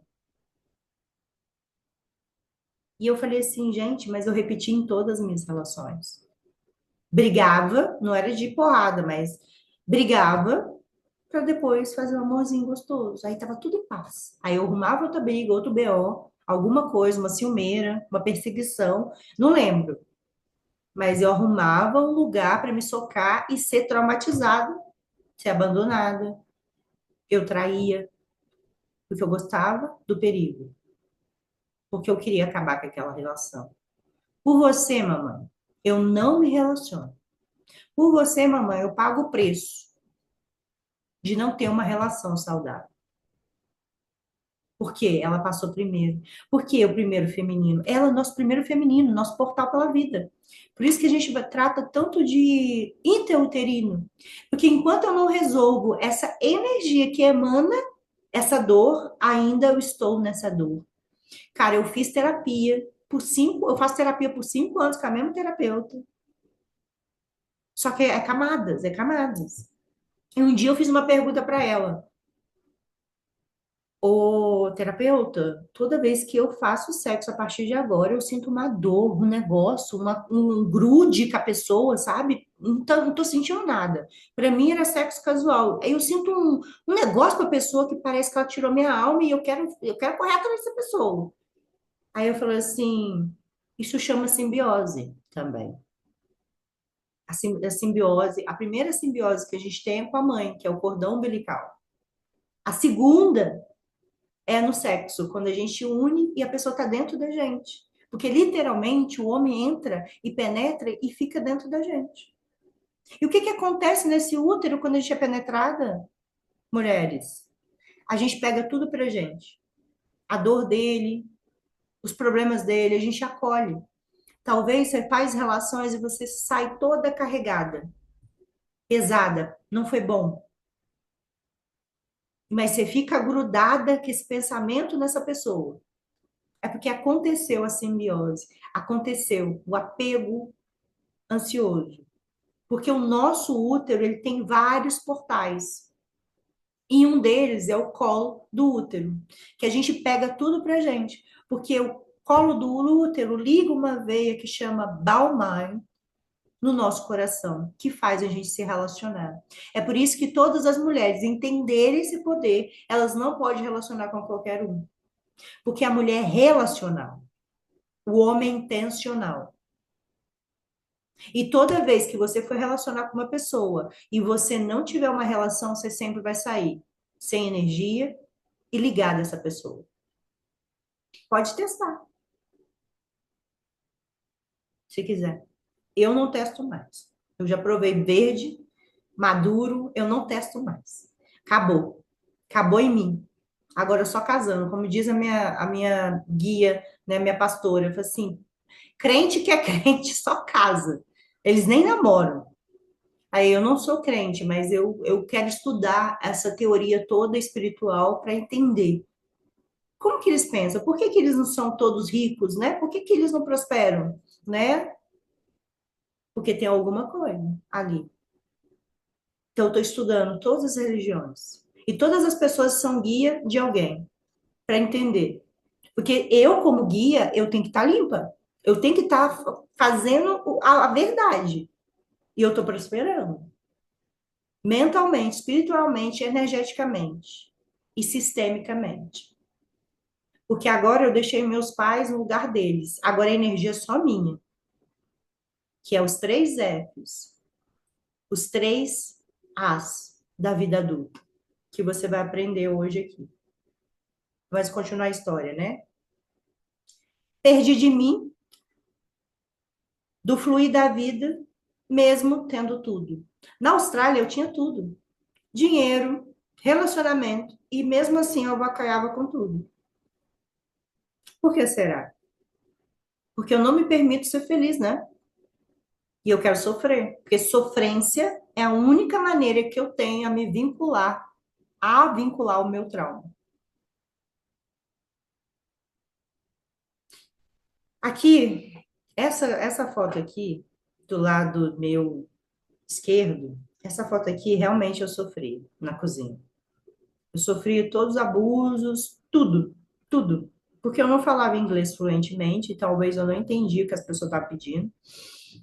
E eu falei assim, gente, mas eu repeti em todas as minhas relações. Brigava, não era de porrada, mas brigava para depois fazer um amorzinho gostoso. Aí tava tudo em paz. Aí eu arrumava outra briga, outro BO, alguma coisa, uma ciumeira, uma perseguição, não lembro. Mas eu arrumava um lugar para me socar e ser traumatizada, ser abandonada. Eu traía, porque eu gostava do perigo, porque eu queria acabar com aquela relação. Por você, mamãe, eu não me relaciono. Por você, mamãe, eu pago o preço de não ter uma relação saudável. Por quê? Ela passou primeiro. Por que o primeiro feminino? Ela é o nosso primeiro feminino, nosso portal pela vida. Por isso que a gente trata tanto de intrauterino. Porque enquanto eu não resolvo essa energia que emana essa dor, ainda eu estou nessa dor. Cara, eu fiz terapia por 5, eu faço terapia por 5 anos com a mesma terapeuta. Só que é camadas, é camadas. E um dia eu fiz uma pergunta para ela. Ô, terapeuta, toda vez que eu faço sexo a partir de agora, eu sinto uma dor, um negócio, um grude com a pessoa, sabe? Não tô sentindo nada. Pra mim era sexo casual. Aí eu sinto um negócio com a pessoa que parece que ela tirou minha alma e eu quero correr atrás dessa pessoa. Aí eu falei assim, isso chama simbiose também. A simbiose, a primeira simbiose que a gente tem é com a mãe, que é o cordão umbilical. A segunda é no sexo, quando a gente une e a pessoa está dentro da gente. Porque literalmente o homem entra e penetra e fica dentro da gente. E o que que acontece nesse útero quando a gente é penetrada, mulheres? A gente pega tudo pra gente. A dor dele, os problemas dele, a gente acolhe. Talvez você faz relações e você sai toda carregada, pesada, não foi bom. Mas você fica grudada com esse pensamento nessa pessoa. É porque aconteceu a simbiose, aconteceu o apego ansioso. Porque o nosso útero, ele tem vários portais. E um deles é o colo do útero, que a gente pega tudo pra gente. Porque o colo do útero liga uma veia que chama Balmain no nosso coração, que faz a gente se relacionar. É por isso que todas as mulheres entenderem esse poder, elas não podem relacionar com qualquer um. Porque a mulher é relacional. O homem é intencional. E toda vez que você for relacionar com uma pessoa e você não tiver uma relação, você sempre vai sair sem energia e ligada a essa pessoa. Pode testar, se quiser. Eu não testo mais. Eu já provei verde, maduro, eu não testo mais. Acabou. Acabou em mim. Agora eu só casando. Como diz a minha guia, né, minha pastora, eu falo assim, crente que é crente só casa. Eles nem namoram. Aí eu não sou crente, mas eu quero estudar essa teoria toda espiritual para entender. Como que eles pensam? Por que que eles não são todos ricos, né? Por que que eles não prosperam, né? porque tem alguma coisa ali. Então, eu estou estudando todas as religiões. E todas as pessoas são guia de alguém, para entender. Porque eu, como guia, eu tenho que estar limpa. Eu tenho que estar fazendo a verdade. E eu estou prosperando. Mentalmente, espiritualmente, energeticamente e sistemicamente. Porque agora eu deixei meus pais no lugar deles. Agora a energia é só minha, que é os três Fs, os três As da vida adulta, que você vai aprender hoje aqui. Vai continuar a história, né? Perdi de mim, do fluir da vida, mesmo tendo tudo. Na Austrália eu tinha tudo: dinheiro, relacionamento, e mesmo assim eu avacalhava com tudo. Por que será? Porque eu não me permito ser feliz, né? E eu quero sofrer, porque sofrência é a única maneira que eu tenho a vincular o meu trauma. Aqui, essa foto aqui, do lado meu esquerdo, essa foto aqui, realmente eu sofri na cozinha. Eu sofri todos os abusos, tudo, tudo. Porque eu não falava inglês fluentemente, e talvez eu não entendia o que as pessoas estavam pedindo.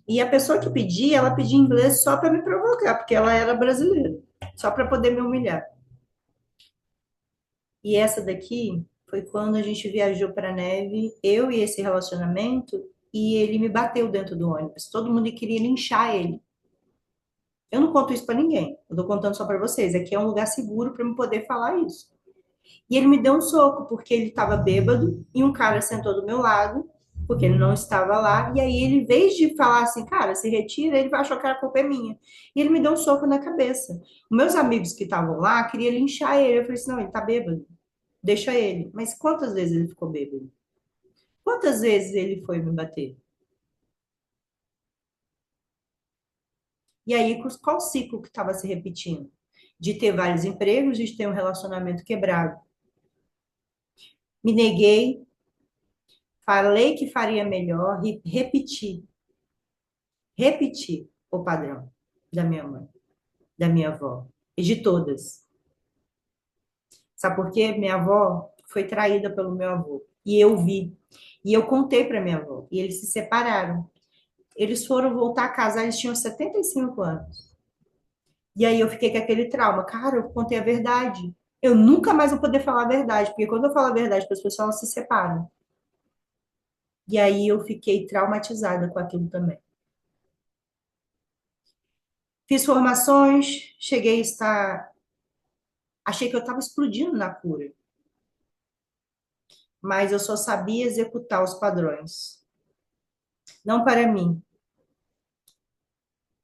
E a pessoa que pedia, ela pedia inglês só para me provocar, porque ela era brasileira, só para poder me humilhar. E essa daqui foi quando a gente viajou para a neve, eu e esse relacionamento, e ele me bateu dentro do ônibus. Todo mundo queria linchar ele. Eu não conto isso para ninguém. Eu tô contando só para vocês. Aqui é um lugar seguro para eu poder falar isso. E ele me deu um soco porque ele estava bêbado e um cara sentou do meu lado, porque ele não estava lá. E aí ele, em vez de falar assim, cara, se retira, ele achou que a culpa é minha. E ele me deu um soco na cabeça. Meus amigos que estavam lá queriam linchar ele. Eu falei assim, não, ele tá bêbado. Deixa ele. Mas quantas vezes ele ficou bêbado? Quantas vezes ele foi me bater? E aí, qual ciclo que estava se repetindo? De ter vários empregos, de ter um relacionamento quebrado. Me neguei, falei que faria melhor e repeti o padrão da minha mãe, da minha avó e de todas. Sabe por quê? Minha avó foi traída pelo meu avô e eu vi. E eu contei para minha avó e eles se separaram. Eles foram voltar a casar, eles tinham 75 anos. E aí eu fiquei com aquele trauma. Cara, eu contei a verdade. Eu nunca mais vou poder falar a verdade, porque quando eu falo a verdade para as pessoas, elas se separam. E aí eu fiquei traumatizada com aquilo também. Fiz formações, cheguei a estar. Achei que eu estava explodindo na cura, mas eu só sabia executar os padrões. Não para mim.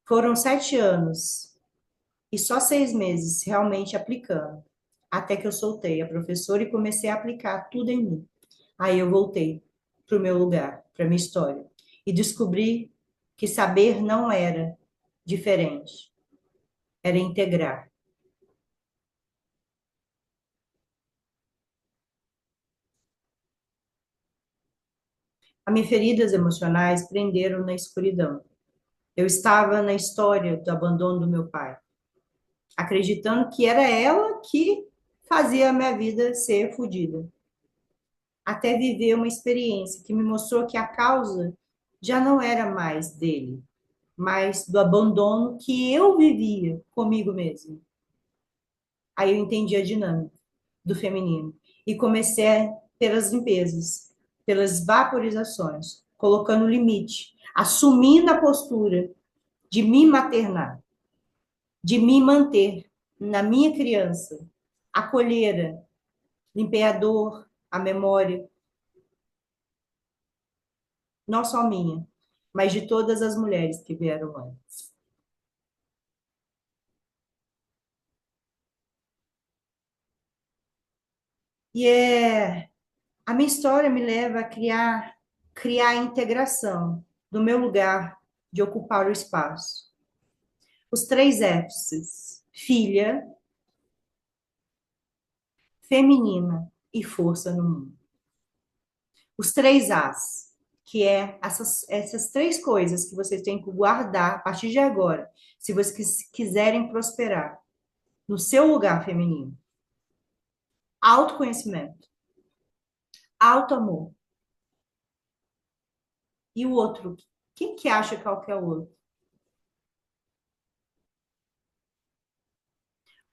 Foram 7 anos e só 6 meses realmente aplicando. Até que eu soltei a professora e comecei a aplicar tudo em mim. Aí eu voltei para o meu lugar, para a minha história. E descobri que saber não era diferente, era integrar. As minhas feridas emocionais prenderam na escuridão. Eu estava na história do abandono do meu pai, acreditando que era ela que fazia a minha vida ser fodida. Até viver uma experiência que me mostrou que a causa já não era mais dele, mas do abandono que eu vivia comigo mesma. Aí eu entendi a dinâmica do feminino e comecei pelas limpezas, pelas vaporizações, colocando limite, assumindo a postura de me maternar, de me manter na minha criança, acolhera, limpei a dor, a memória, não só minha, mas de todas as mulheres que vieram antes. E a minha história me leva a criar a integração do meu lugar de ocupar o espaço. Os três F's: filha, feminina e força no mundo. Os três As: que é essas três coisas que vocês têm que guardar a partir de agora, se vocês quiserem prosperar no seu lugar feminino. Autoconhecimento, autoamor. E o outro? Quem que acha qual que é o outro?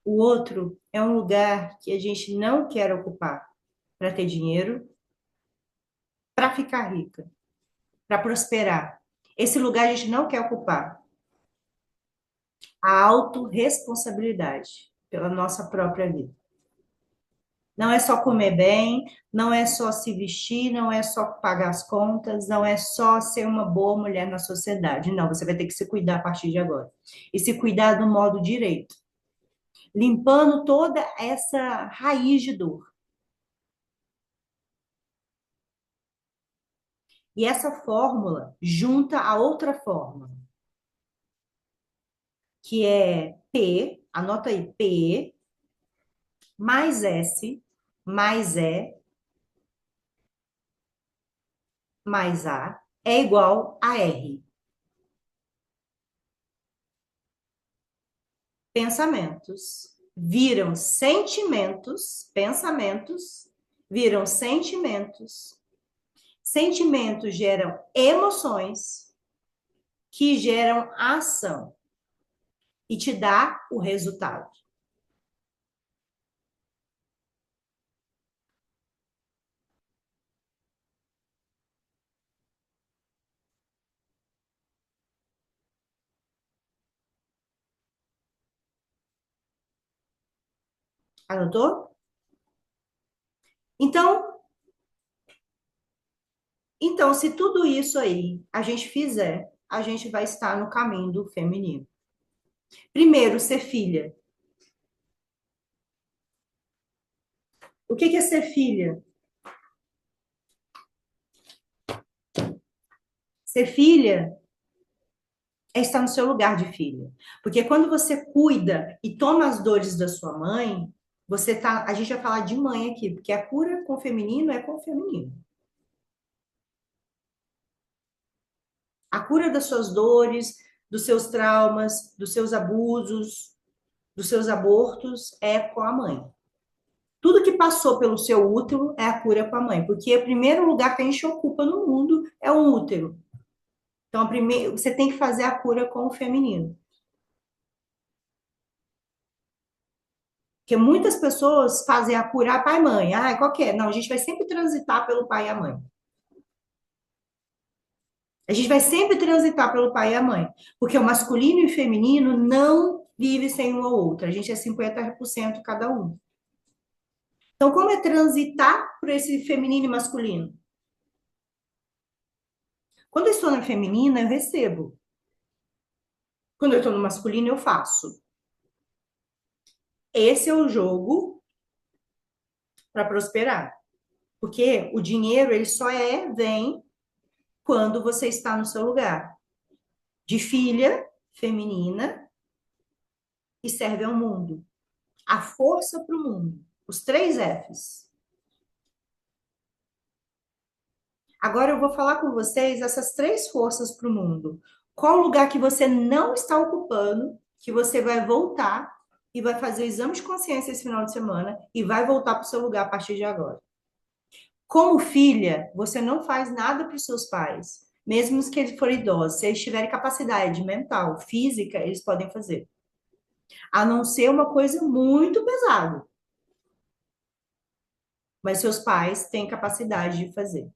O outro é um lugar que a gente não quer ocupar para ter dinheiro, para ficar rica, para prosperar. Esse lugar a gente não quer ocupar. A autorresponsabilidade pela nossa própria vida. Não é só comer bem, não é só se vestir, não é só pagar as contas, não é só ser uma boa mulher na sociedade. Não, você vai ter que se cuidar a partir de agora. E se cuidar do modo direito, limpando toda essa raiz de dor. E essa fórmula junta a outra fórmula, que é P, anota aí, P mais S mais E mais A é igual a R. Pensamentos viram sentimentos, pensamentos viram sentimentos, sentimentos geram emoções, que geram ação e te dá o resultado. Anotou? Então, se tudo isso aí a gente fizer, a gente vai estar no caminho do feminino. Primeiro, ser filha. O que é ser filha? Ser filha é estar no seu lugar de filha. Porque quando você cuida e toma as dores da sua mãe, você tá, a gente vai falar de mãe aqui, porque a cura com o feminino é com o feminino. A cura das suas dores, dos seus traumas, dos seus abusos, dos seus abortos é com a mãe. Tudo que passou pelo seu útero é a cura com a mãe, porque o primeiro lugar que a gente ocupa no mundo é o útero. Então, primeiro, você tem que fazer a cura com o feminino. Porque muitas pessoas fazem a cura pai e mãe. Ah, qual que é? Não, a gente vai sempre transitar pelo pai e a mãe. A gente vai sempre transitar pelo pai e a mãe. Porque o masculino e o feminino não vivem sem um ou outro. A gente é 50% cada um. Então, como é transitar por esse feminino e masculino? Quando eu estou na feminina, eu recebo. Quando eu estou no masculino, eu faço. Esse é o jogo para prosperar. Porque o dinheiro, ele só vem quando você está no seu lugar de filha feminina e serve ao mundo. A força para o mundo. Os três Fs. Agora eu vou falar com vocês essas três forças para o mundo. Qual lugar que você não está ocupando, que você vai voltar e vai fazer o exame de consciência esse final de semana e vai voltar para o seu lugar a partir de agora. Como filha, você não faz nada para os seus pais, mesmo que eles forem idosos. Se eles tiverem capacidade mental, física, eles podem fazer. A não ser uma coisa muito pesada. Mas seus pais têm capacidade de fazer.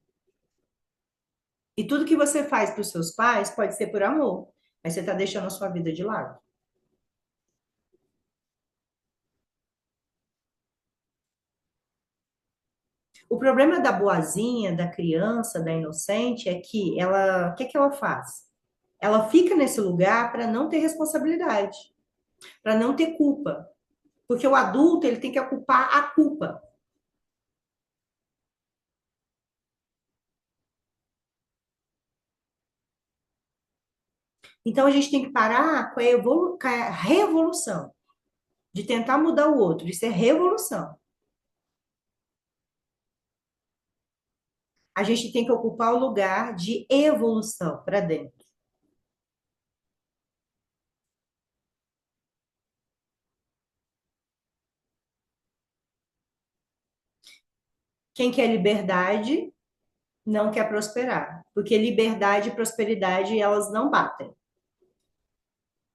E tudo que você faz para os seus pais pode ser por amor, mas você está deixando a sua vida de lado. O problema da boazinha, da criança, da inocente, é que ela, o que é que ela faz? Ela fica nesse lugar para não ter responsabilidade, para não ter culpa. Porque o adulto, ele tem que ocupar a culpa. Então a gente tem que parar com com a revolução, de tentar mudar o outro, isso é revolução. A gente tem que ocupar o lugar de evolução para dentro. Quem quer liberdade não quer prosperar, porque liberdade e prosperidade elas não batem.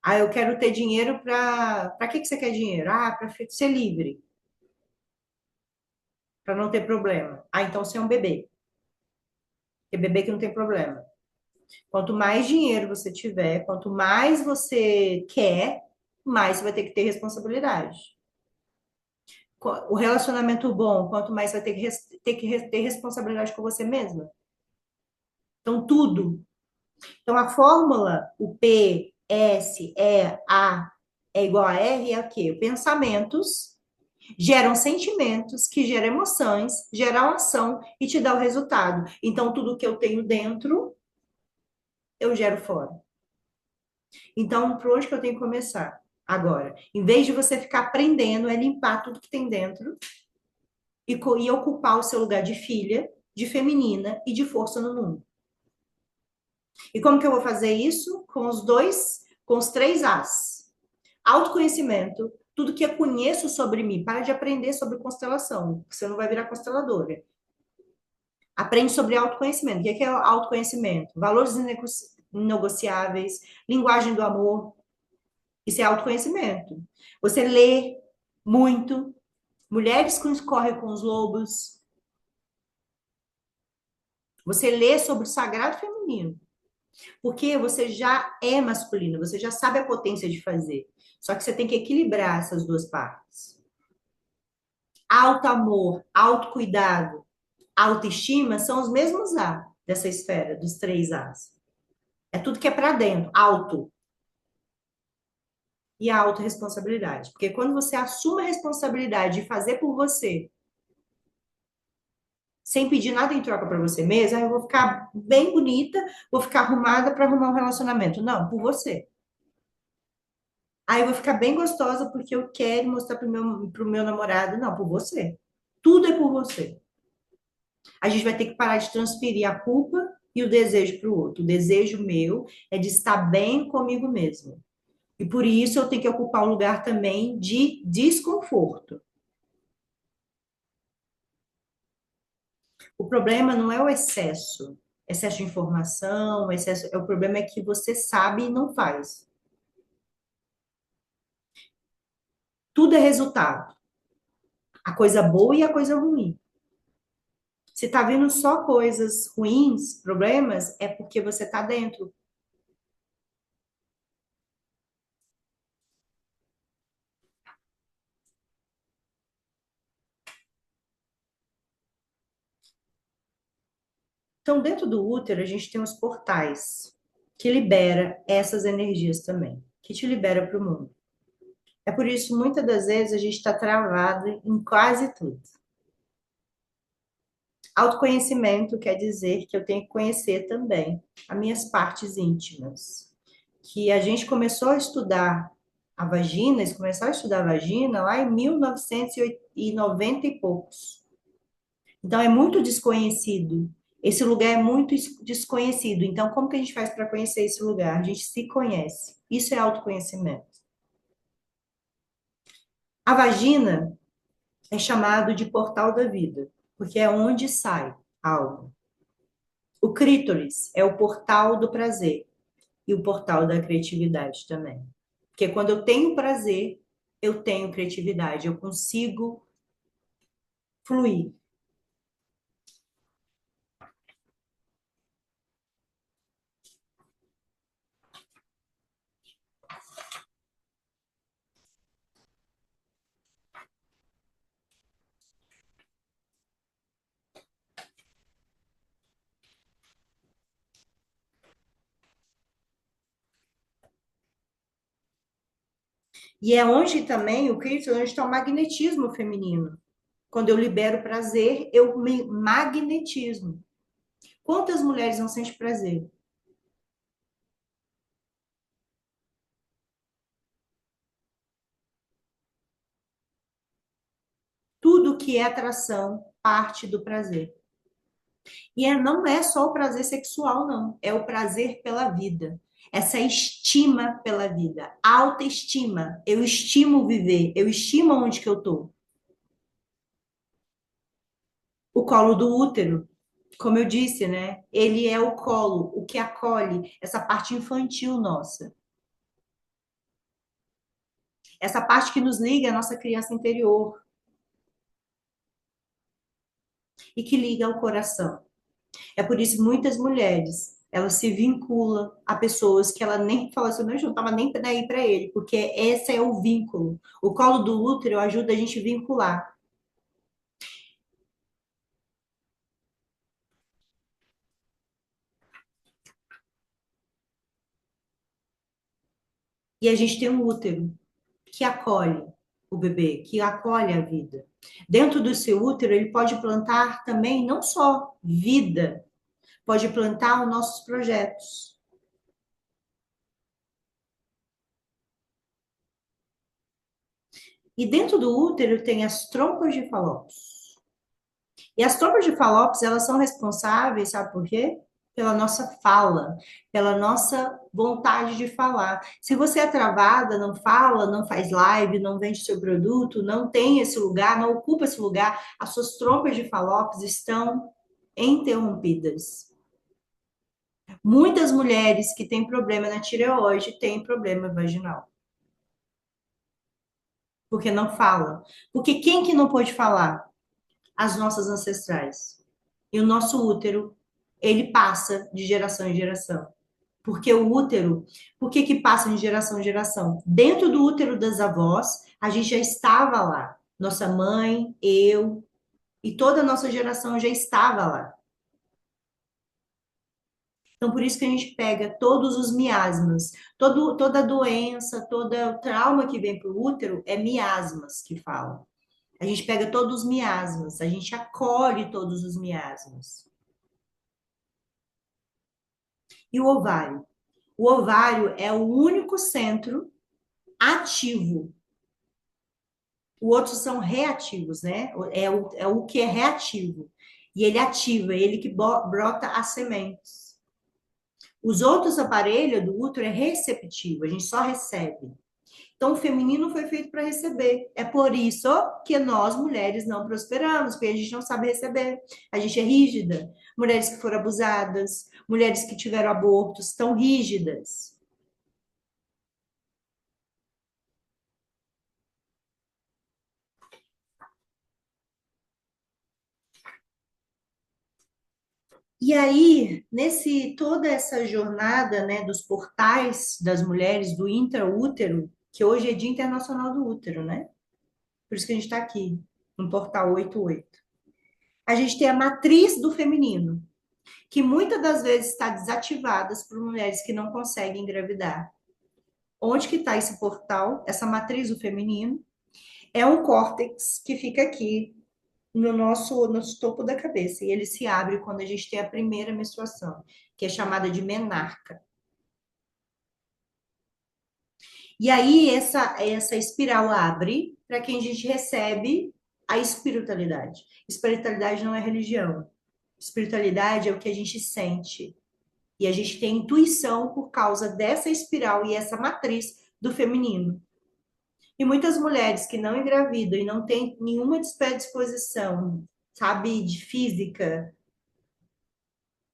Ah, eu quero ter dinheiro para que você quer dinheiro? Ah, para ser livre, para não ter problema. Ah, então você é um bebê. Porque bebê que não tem problema. Quanto mais dinheiro você tiver, quanto mais você quer, mais você vai ter que ter responsabilidade. O relacionamento bom, quanto mais você vai ter que, ter responsabilidade com você mesma. Então, tudo. Então, a fórmula, o P, S, E, A é igual a R, é o quê? Pensamentos geram sentimentos, que geram emoções, geram ação e te dá o resultado. Então, tudo que eu tenho dentro, eu gero fora. Então, por onde que eu tenho que começar? Agora, em vez de você ficar aprendendo, é limpar tudo que tem dentro e ocupar o seu lugar de filha, de feminina e de força no mundo. E como que eu vou fazer isso? Com os três As. Autoconhecimento, tudo que eu conheço sobre mim. Para de aprender sobre constelação, porque você não vai virar consteladora. Aprende sobre autoconhecimento. O que é autoconhecimento? Valores inegociáveis, linguagem do amor. Isso é autoconhecimento. Você lê muito. Mulheres que correm com os lobos. Você lê sobre o sagrado feminino. Porque você já é masculino, você já sabe a potência de fazer. Só que você tem que equilibrar essas duas partes. Alto amor, autocuidado, autoestima são os mesmos A dessa esfera, dos três As. É tudo que é para dentro, auto. E a autorresponsabilidade. Porque quando você assume a responsabilidade de fazer por você, sem pedir nada em troca para você mesmo, aí eu vou ficar bem bonita, vou ficar arrumada para arrumar um relacionamento. Não, por você. Aí eu vou ficar bem gostosa porque eu quero mostrar pro meu namorado. Não, por você. Tudo é por você. A gente vai ter que parar de transferir a culpa e o desejo para o outro. O desejo meu é de estar bem comigo mesmo. E por isso eu tenho que ocupar um lugar também de desconforto. O problema não é o excesso, excesso de informação, excesso, o problema é que você sabe e não faz. Tudo é resultado, a coisa boa e a coisa ruim. Se tá vindo só coisas ruins, problemas, é porque você tá dentro. Então, dentro do útero, a gente tem os portais que libera essas energias também, que te libera para o mundo. É por isso, muitas das vezes, a gente está travado em quase tudo. Autoconhecimento quer dizer que eu tenho que conhecer também as minhas partes íntimas. Que a gente começou a estudar a vagina, eles começaram a estudar a vagina lá em 1990 e poucos. Então é muito desconhecido. Esse lugar é muito desconhecido. Então, como que a gente faz para conhecer esse lugar? A gente se conhece. Isso é autoconhecimento. A vagina é chamado de portal da vida, porque é onde sai algo. O clítoris é o portal do prazer e o portal da criatividade também. Porque quando eu tenho prazer, eu tenho criatividade, eu consigo fluir. E é onde também o clítoris, onde está o magnetismo feminino. Quando eu libero prazer, eu me magnetismo. Quantas mulheres não sentem prazer? Tudo que é atração parte do prazer. Não é só o prazer sexual, não. É o prazer pela vida. Essa estima pela vida. Autoestima. Eu estimo viver. Eu estimo onde que eu tô. O colo do útero, como eu disse, né? Ele é o colo, o que acolhe essa parte infantil nossa. Essa parte que nos liga à nossa criança interior e que liga ao coração. É por isso que muitas mulheres, elas se vinculam a pessoas que ela nem fala assim, não, eu não estava nem aí para ele, porque esse é o vínculo. O colo do útero ajuda a gente a vincular. E a gente tem um útero que acolhe o bebê, que acolhe a vida. Dentro do seu útero, ele pode plantar também não só vida, pode plantar os nossos projetos. E dentro do útero tem as trompas de Falópis. E as trompas de Falópis, elas são responsáveis, sabe por quê? Pela nossa fala, pela nossa vontade de falar. Se você é travada, não fala, não faz live, não vende seu produto, não tem esse lugar, não ocupa esse lugar, as suas trompas de Falópis estão interrompidas. Muitas mulheres que têm problema na tireoide têm problema vaginal, porque não falam. Porque quem que não pode falar? As nossas ancestrais. E o nosso útero, ele passa de geração em geração. Porque o útero, por que que passa de geração em geração? Dentro do útero das avós, a gente já estava lá. Nossa mãe, eu e toda a nossa geração já estava lá. Então, por isso que a gente pega todos os miasmas, toda doença, todo trauma que vem para o útero é miasmas que falam. A gente pega todos os miasmas, a gente acolhe todos os miasmas. E o ovário? O ovário é o único centro ativo. Os outros são reativos, né? É o que é reativo. E ele ativa, é ele que brota as sementes. Os outros aparelhos do útero é receptivo, a gente só recebe. Então, o feminino foi feito para receber. É por isso que nós, mulheres, não prosperamos, porque a gente não sabe receber. A gente é rígida. Mulheres que foram abusadas, mulheres que tiveram abortos, estão rígidas. E aí, nesse toda essa jornada, né, dos portais das mulheres do intraútero, que hoje é Dia Internacional do Útero, né? Por isso que a gente está aqui, no portal 88. A gente tem a matriz do feminino, que muitas das vezes está desativada por mulheres que não conseguem engravidar. Onde que está esse portal, essa matriz do feminino? É um córtex que fica aqui no topo da cabeça. E ele se abre quando a gente tem a primeira menstruação, que é chamada de menarca. E aí essa espiral abre para quem a gente recebe a espiritualidade. Espiritualidade não é religião. Espiritualidade é o que a gente sente. E a gente tem intuição por causa dessa espiral e essa matriz do feminino. E muitas mulheres que não engravidam e não têm nenhuma predisposição, sabe, de física,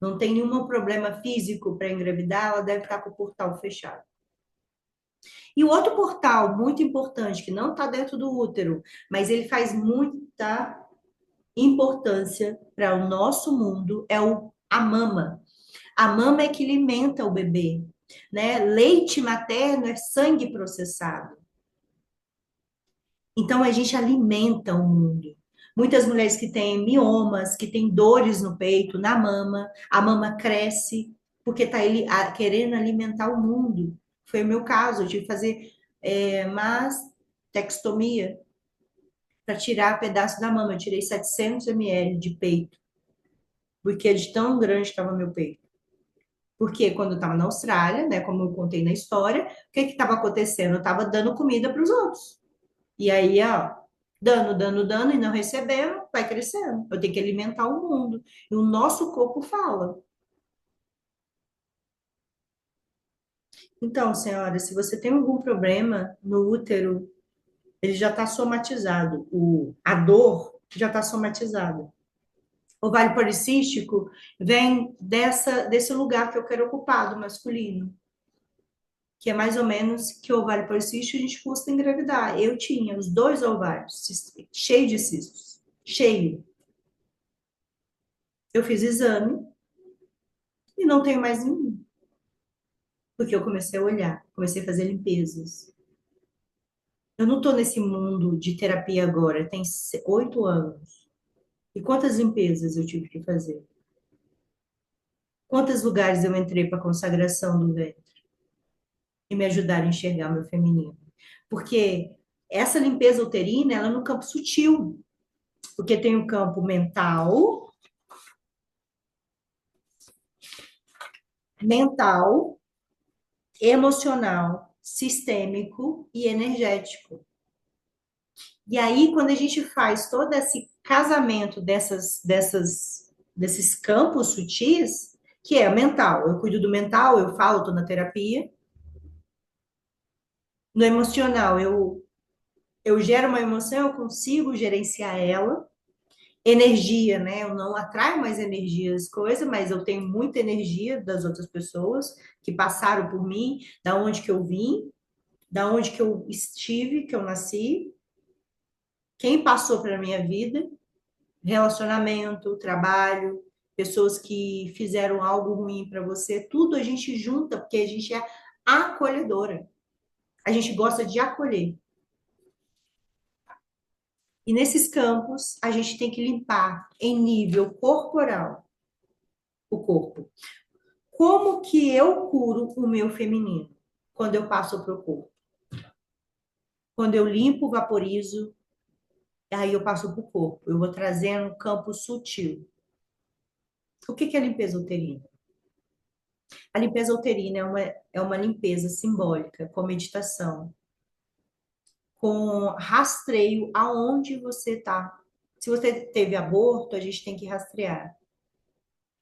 não tem nenhum problema físico para engravidar, ela deve estar com o portal fechado. E o outro portal muito importante, que não está dentro do útero, mas ele faz muita importância para o nosso mundo, é a mama. A mama é que alimenta o bebê, né? Leite materno é sangue processado. Então a gente alimenta o mundo. Muitas mulheres que têm miomas, que têm dores no peito, na mama, a mama cresce porque está querendo alimentar o mundo. Foi o meu caso, eu tive que fazer mastectomia para tirar pedaço da mama. Eu tirei 700 ml de peito, porque de tão grande estava meu peito. Porque quando eu estava na Austrália, né, como eu contei na história, o que estava acontecendo? Eu estava dando comida para os outros. E aí, ó, Dando, dando, dando e não recebendo, vai crescendo. Eu tenho que alimentar o mundo. E o nosso corpo fala. Então, senhora, se você tem algum problema no útero, ele já está somatizado. A dor já está somatizada. O ovário policístico vem desse lugar que eu quero ocupar, do masculino, que é mais ou menos que o ovário policístico a gente custa engravidar. Eu tinha os dois ovários, cheio de cistos, cheio. Eu fiz exame e não tenho mais nenhum, porque eu comecei a olhar, comecei a fazer limpezas. Eu não estou nesse mundo de terapia agora, tem 8 anos. E quantas limpezas eu tive que fazer? Quantos lugares eu entrei para consagração do ventre e me ajudaram a enxergar meu feminino? Porque essa limpeza uterina, ela é no campo sutil, porque tem o campo mental, emocional, sistêmico e energético. E aí, quando a gente faz todo esse casamento desses campos sutis, que é mental, eu cuido do mental, eu falo, estou na terapia. No emocional, eu gero uma emoção, eu consigo gerenciar ela. Energia, né? Eu não atraio mais energias, coisa, mas eu tenho muita energia das outras pessoas que passaram por mim, da onde que eu vim, da onde que eu estive, que eu nasci, quem passou pela minha vida, relacionamento, trabalho, pessoas que fizeram algo ruim para você, tudo a gente junta porque a gente é acolhedora. A gente gosta de acolher. E nesses campos, a gente tem que limpar em nível corporal o corpo. Como que eu curo o meu feminino quando eu passo para o corpo? Quando eu limpo, vaporizo, aí eu passo para o corpo. Eu vou trazendo um campo sutil. O que que é limpeza uterina? A limpeza uterina é uma limpeza simbólica, com meditação, com rastreio aonde você está. Se você teve aborto, a gente tem que rastrear.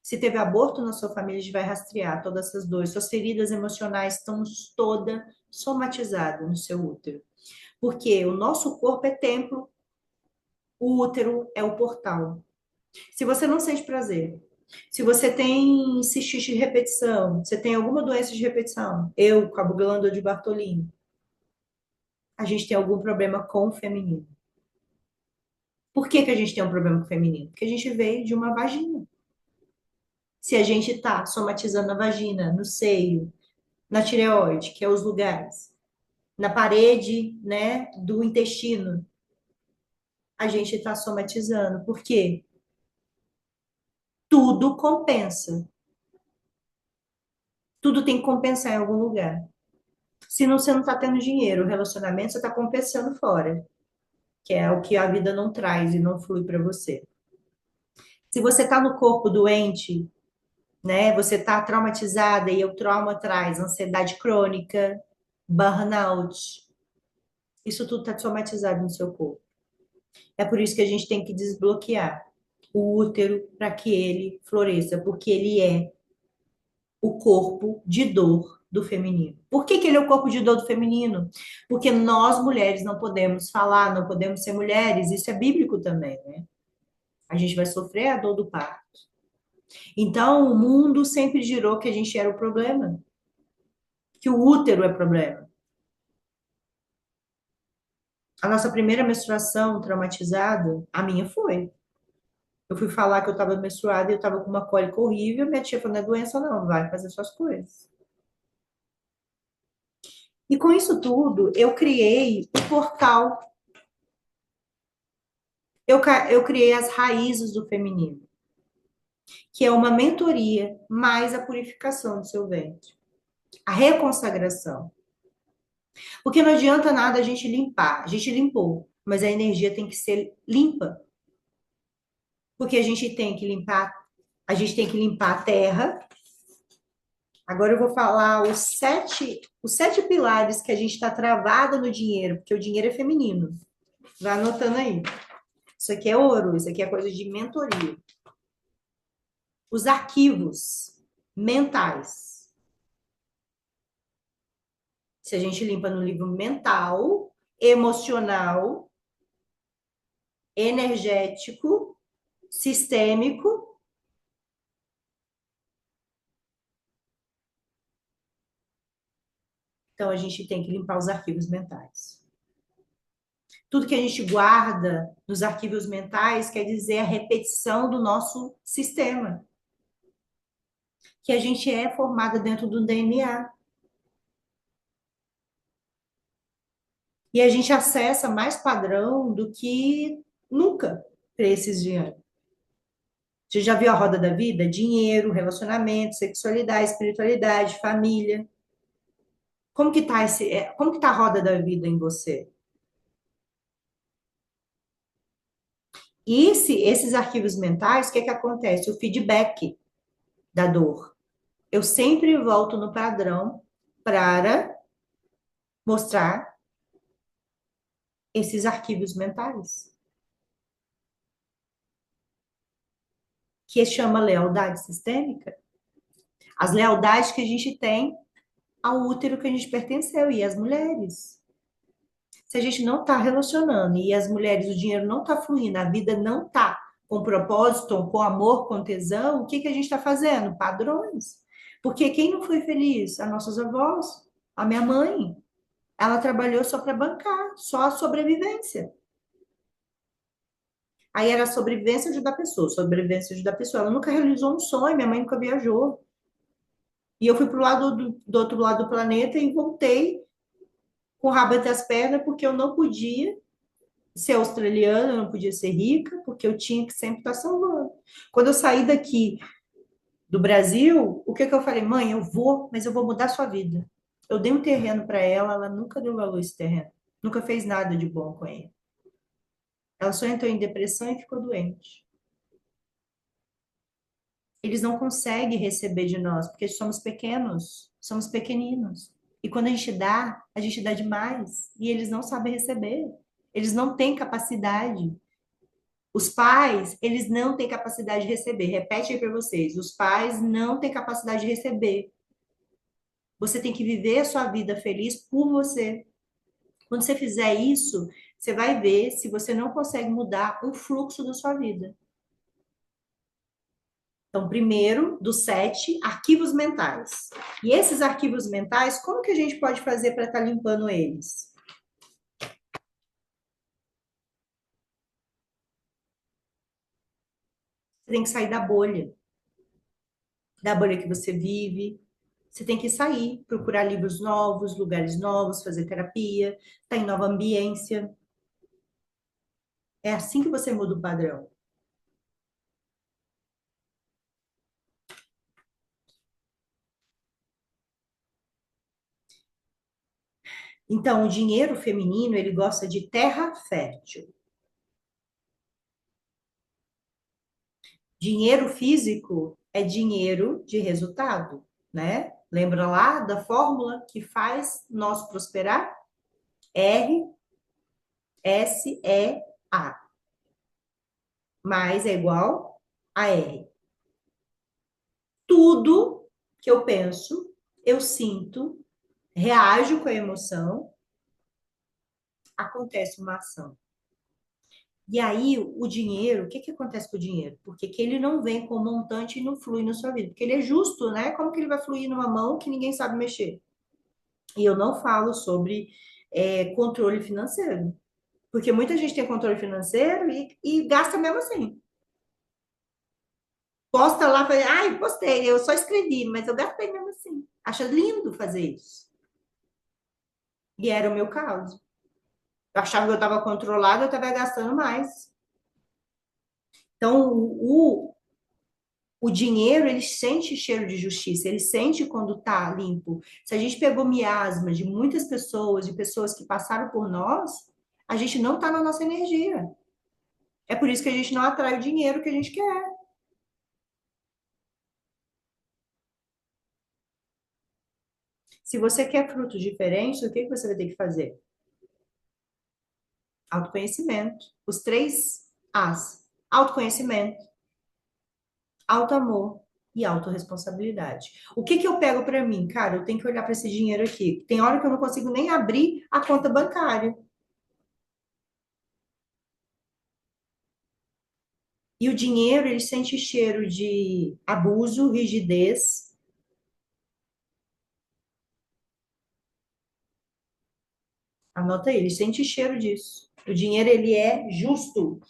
Se teve aborto na sua família, a gente vai rastrear todas essas dores. Suas feridas emocionais estão toda somatizadas no seu útero. Porque o nosso corpo é templo, o útero é o portal. Se você não sente prazer, se você tem cistite de repetição, você tem alguma doença de repetição, eu com a glândula de Bartolini, a gente tem algum problema com o feminino. Por que que a gente tem um problema com o feminino? Porque a gente veio de uma vagina. Se a gente está somatizando na vagina, no seio, na tireoide, que é os lugares, na parede, né, do intestino, a gente está somatizando. Por quê? Tudo compensa. Tudo tem que compensar em algum lugar. Senão você não está tendo dinheiro, o relacionamento você está compensando fora, que é o que a vida não traz e não flui para você. Se você está no corpo doente, né, você está traumatizada e o trauma traz ansiedade crônica, burnout, isso tudo está somatizado no seu corpo. É por isso que a gente tem que desbloquear o útero para que ele floresça, porque ele é o corpo de dor do feminino. Por que que ele é o corpo de dor do feminino? Porque nós mulheres não podemos falar, não podemos ser mulheres, isso é bíblico também, né? A gente vai sofrer a dor do parto. Então, o mundo sempre girou que a gente era o problema, que o útero é problema. A nossa primeira menstruação traumatizada, a minha foi. Eu fui falar que eu estava menstruada e eu estava com uma cólica horrível. Minha tia falou: não é doença, não, vai fazer suas coisas. E com isso tudo, eu criei o portal. Eu criei as raízes do feminino, que é uma mentoria mais a purificação do seu ventre, a reconsagração. Porque não adianta nada a gente limpar. A gente limpou, mas a energia tem que ser limpa. Porque a gente tem que limpar a terra. Agora eu vou falar os sete pilares que a gente está travada no dinheiro, porque o dinheiro é feminino. Vai anotando aí. Isso aqui é ouro, isso aqui é coisa de mentoria. Os arquivos mentais. Se a gente limpa no livro mental, emocional, energético, sistêmico, então a gente tem que limpar os arquivos mentais. Tudo que a gente guarda nos arquivos mentais quer dizer a repetição do nosso sistema, que a gente é formada dentro do DNA. E a gente acessa mais padrão do que nunca para esses dias. Você já viu a roda da vida? Dinheiro, relacionamento, sexualidade, espiritualidade, família. Como que tá a roda da vida em você? E se esses arquivos mentais, o que que acontece? O feedback da dor. Eu sempre volto no padrão para mostrar esses arquivos mentais, que chama lealdade sistêmica. As lealdades que a gente tem ao útero que a gente pertenceu e as mulheres. Se a gente não está relacionando e as mulheres, o dinheiro não está fluindo, a vida não está com propósito, com amor, com tesão, o que que a gente está fazendo? Padrões. Porque quem não foi feliz? As nossas avós, a minha mãe. Ela trabalhou só para bancar, só a sobrevivência. Aí era sobrevivência ajudar a pessoa, sobrevivência ajudar a pessoa. Ela nunca realizou um sonho, minha mãe nunca viajou. E eu fui pro lado do outro lado do planeta e voltei com o rabo entre as pernas porque eu não podia ser australiana, eu não podia ser rica, porque eu tinha que sempre estar salvando. Quando eu saí daqui do Brasil, o que que eu falei? Mãe, eu vou, mas eu vou mudar a sua vida. Eu dei um terreno para ela, ela nunca deu valor a esse terreno. Nunca fez nada de bom com ele. Ela só entrou em depressão e ficou doente. Eles não conseguem receber de nós, porque somos pequenos, somos pequeninos. E quando a gente dá demais. E eles não sabem receber. Eles não têm capacidade. Os pais, eles não têm capacidade de receber. Repete aí para vocês. Os pais não têm capacidade de receber. Você tem que viver a sua vida feliz por você. Quando você fizer isso, você vai ver se você não consegue mudar o fluxo da sua vida. Então, primeiro, dos 7, arquivos mentais. E esses arquivos mentais, como que a gente pode fazer para estar limpando eles? Você tem que sair da bolha que você vive. Você tem que sair, procurar livros novos, lugares novos, fazer terapia, estar em nova ambiência. É assim que você muda o padrão. Então, o dinheiro feminino, ele gosta de terra fértil. Dinheiro físico é dinheiro de resultado, né? Lembra lá da fórmula que faz nós prosperar? RSEA, mais é igual a R. Tudo que eu penso, eu sinto, reajo com a emoção, acontece uma ação. E aí, o dinheiro, o que que acontece com o dinheiro? Porque que ele não vem com montante e não flui na sua vida. Porque ele é justo, né? Como que ele vai fluir numa mão que ninguém sabe mexer? E eu não falo sobre controle financeiro. Porque muita gente tem controle financeiro e gasta mesmo assim. Posta lá, fala, ai, postei, eu só escrevi, mas eu gastei mesmo assim. Acha lindo fazer isso. E era o meu caso. Eu achava que eu estava controlada, eu estava gastando mais. Então, o dinheiro, ele sente cheiro de justiça, ele sente quando tá limpo. Se a gente pegou miasma de muitas pessoas, de pessoas que passaram por nós, a gente não tá na nossa energia. É por isso que a gente não atrai o dinheiro que a gente quer. Se você quer frutos diferentes, o que que você vai ter que fazer? Autoconhecimento. Os três As. Autoconhecimento, autoamor e autorresponsabilidade. O que que eu pego para mim? Cara, eu tenho que olhar para esse dinheiro aqui. Tem hora que eu não consigo nem abrir a conta bancária. E o dinheiro, ele sente cheiro de abuso, rigidez. Anota aí, ele sente cheiro disso. O dinheiro, ele é justo.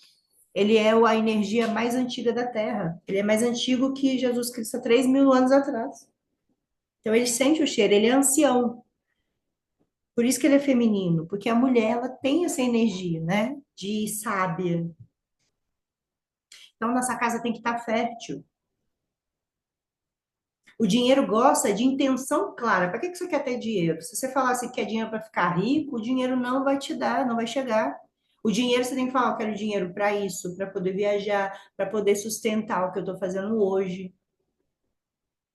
Ele é a energia mais antiga da Terra. Ele é mais antigo que Jesus Cristo há 3.000 anos atrás. Então, ele sente o cheiro, ele é ancião. Por isso que ele é feminino, porque a mulher, ela tem essa energia, né? De sábia. Então, nossa casa tem que estar fértil. O dinheiro gosta de intenção clara. Para que que você quer ter dinheiro? Se você falar assim que quer dinheiro para ficar rico, o dinheiro não vai te dar, não vai chegar. O dinheiro você tem que falar, eu quero dinheiro para isso, para poder viajar, para poder sustentar o que eu estou fazendo hoje,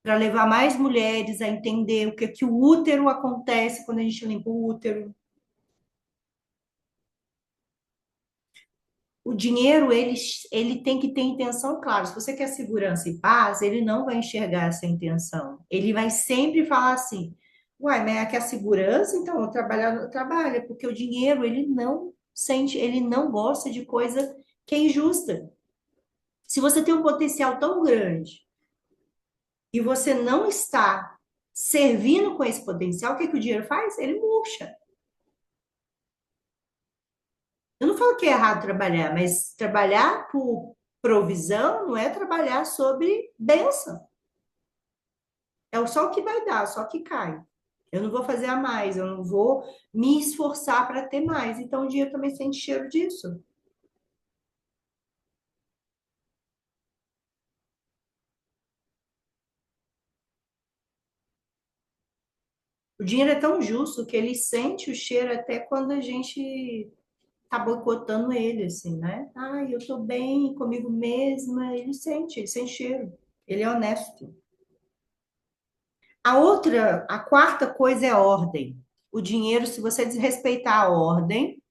para levar mais mulheres a entender o que que o útero acontece quando a gente limpa o útero. O dinheiro, ele tem que ter intenção clara. Se você quer segurança e paz, ele não vai enxergar essa intenção. Ele vai sempre falar assim: uai, mas quer segurança? Então, eu trabalho, trabalha, porque o dinheiro, ele não sente, ele não gosta de coisa que é injusta. Se você tem um potencial tão grande e você não está servindo com esse potencial, o que que o dinheiro faz? Ele murcha. Eu não falo que é errado trabalhar, mas trabalhar por provisão não é trabalhar sobre bênção. É só o que vai dar, só o que cai. Eu não vou fazer a mais, eu não vou me esforçar para ter mais. Então o dinheiro também sente cheiro disso. O dinheiro é tão justo que ele sente o cheiro até quando a gente tá boicotando ele, assim, né? Ai, eu tô bem comigo mesma. Ele sente cheiro. Ele é honesto. A quarta coisa é a ordem. O dinheiro, se você desrespeitar a ordem,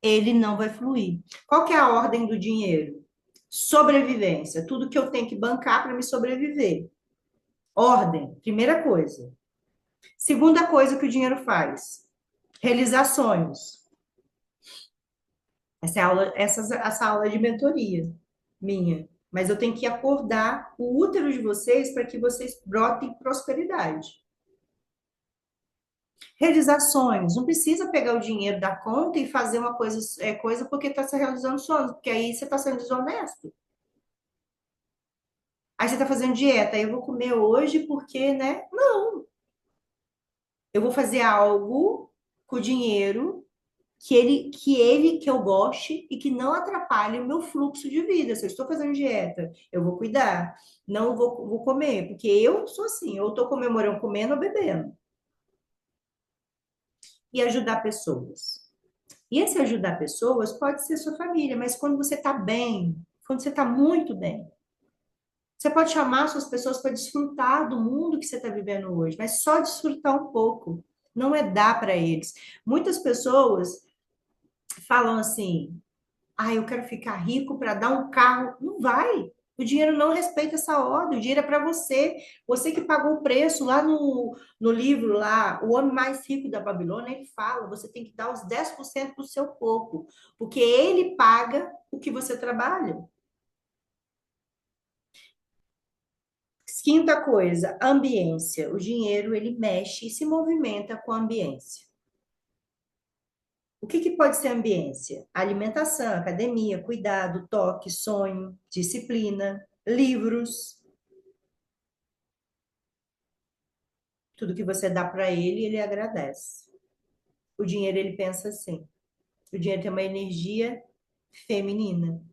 ele não vai fluir. Qual que é a ordem do dinheiro? Sobrevivência. Tudo que eu tenho que bancar para me sobreviver. Ordem, primeira coisa. Segunda coisa que o dinheiro faz: realizar sonhos. Essa aula é de mentoria minha. Mas eu tenho que acordar o útero de vocês para que vocês brotem prosperidade. Realizar sonhos. Não precisa pegar o dinheiro da conta e fazer uma coisa, coisa porque está se realizando sonhos, porque aí você está sendo desonesto. Aí você está fazendo dieta, aí eu vou comer hoje porque, né? Não, eu vou fazer algo com o dinheiro que eu goste e que não atrapalhe o meu fluxo de vida. Se eu estou fazendo dieta, eu vou cuidar, não vou comer, porque eu sou assim, eu estou comemorando comendo ou bebendo. E ajudar pessoas. E esse ajudar pessoas pode ser sua família, mas quando você está bem, quando você está muito bem, você pode chamar suas pessoas para desfrutar do mundo que você está vivendo hoje, mas só desfrutar um pouco. Não é dar para eles. Muitas pessoas falam assim: ah, eu quero ficar rico para dar um carro. Não vai. O dinheiro não respeita essa ordem. O dinheiro é para você. Você que pagou o preço lá no livro, lá, O Homem Mais Rico da Babilônia, ele fala: você tem que dar os 10% do seu corpo, porque ele paga o que você trabalha. Quinta coisa, ambiência. O dinheiro, ele mexe e se movimenta com a ambiência. O que que pode ser ambiência? Alimentação, academia, cuidado, toque, sonho, disciplina, livros. Tudo que você dá para ele, ele agradece. O dinheiro, ele pensa assim. O dinheiro tem uma energia feminina.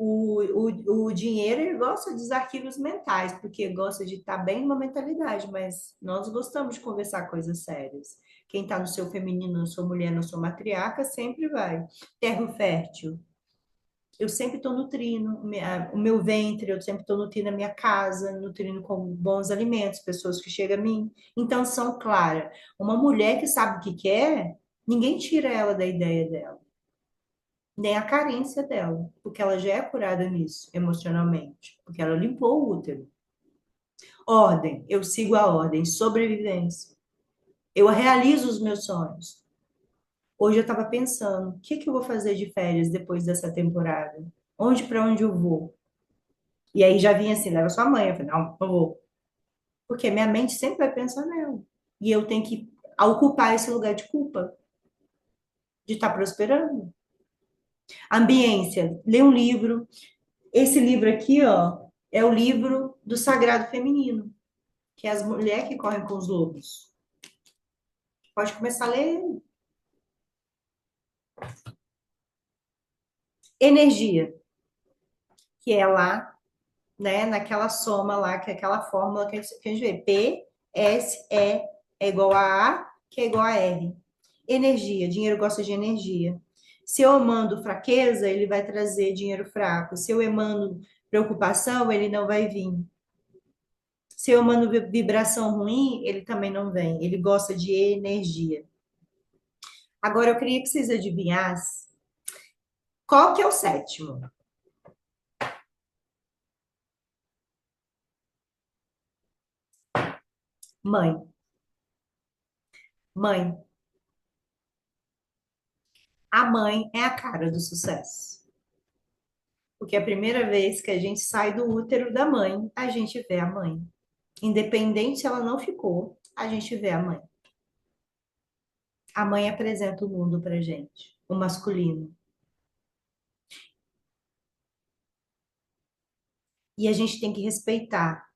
O dinheiro, ele gosta dos arquivos mentais, porque gosta de estar bem numa mentalidade, mas nós gostamos de conversar coisas sérias. Quem está no seu feminino, na sua mulher, na sua matriarca, sempre vai. Terra fértil. Eu sempre estou nutrindo o meu ventre, eu sempre estou nutrindo a minha casa, nutrindo com bons alimentos, pessoas que chegam a mim. Então, são clara. Uma mulher que sabe o que quer, Ninguém tira ela da ideia dela, nem a carência dela, porque ela já é curada nisso, emocionalmente, porque ela limpou o útero. Ordem, eu sigo a ordem, sobrevivência. Eu realizo os meus sonhos. Hoje eu estava pensando, o que que eu vou fazer de férias depois dessa temporada? Para onde eu vou? E aí já vinha assim, leva sua mãe. Eu falei, não, não vou. Porque minha mente sempre vai pensar nela. E eu tenho que ocupar esse lugar de culpa, de estar prosperando. Ambiência, lê um livro. Esse livro aqui, ó, é o livro do Sagrado Feminino, que é as mulheres que correm com os lobos. Pode começar a ler. Energia, que é lá, né, naquela soma lá, que é aquela fórmula que a gente vê. P, S, E é igual a A, que é igual a R. Energia, dinheiro gosta de energia. Se eu emando fraqueza, ele vai trazer dinheiro fraco. Se eu emando preocupação, ele não vai vir. Se eu emano vibração ruim, ele também não vem. Ele gosta de energia. Agora, eu queria que vocês adivinhassem qual que é o sétimo? Mãe. Mãe. A mãe é a cara do sucesso. Porque a primeira vez que a gente sai do útero da mãe, a gente vê a mãe. Independente se ela não ficou, a gente vê a mãe. A mãe apresenta o mundo pra gente, o masculino. E a gente tem que respeitar.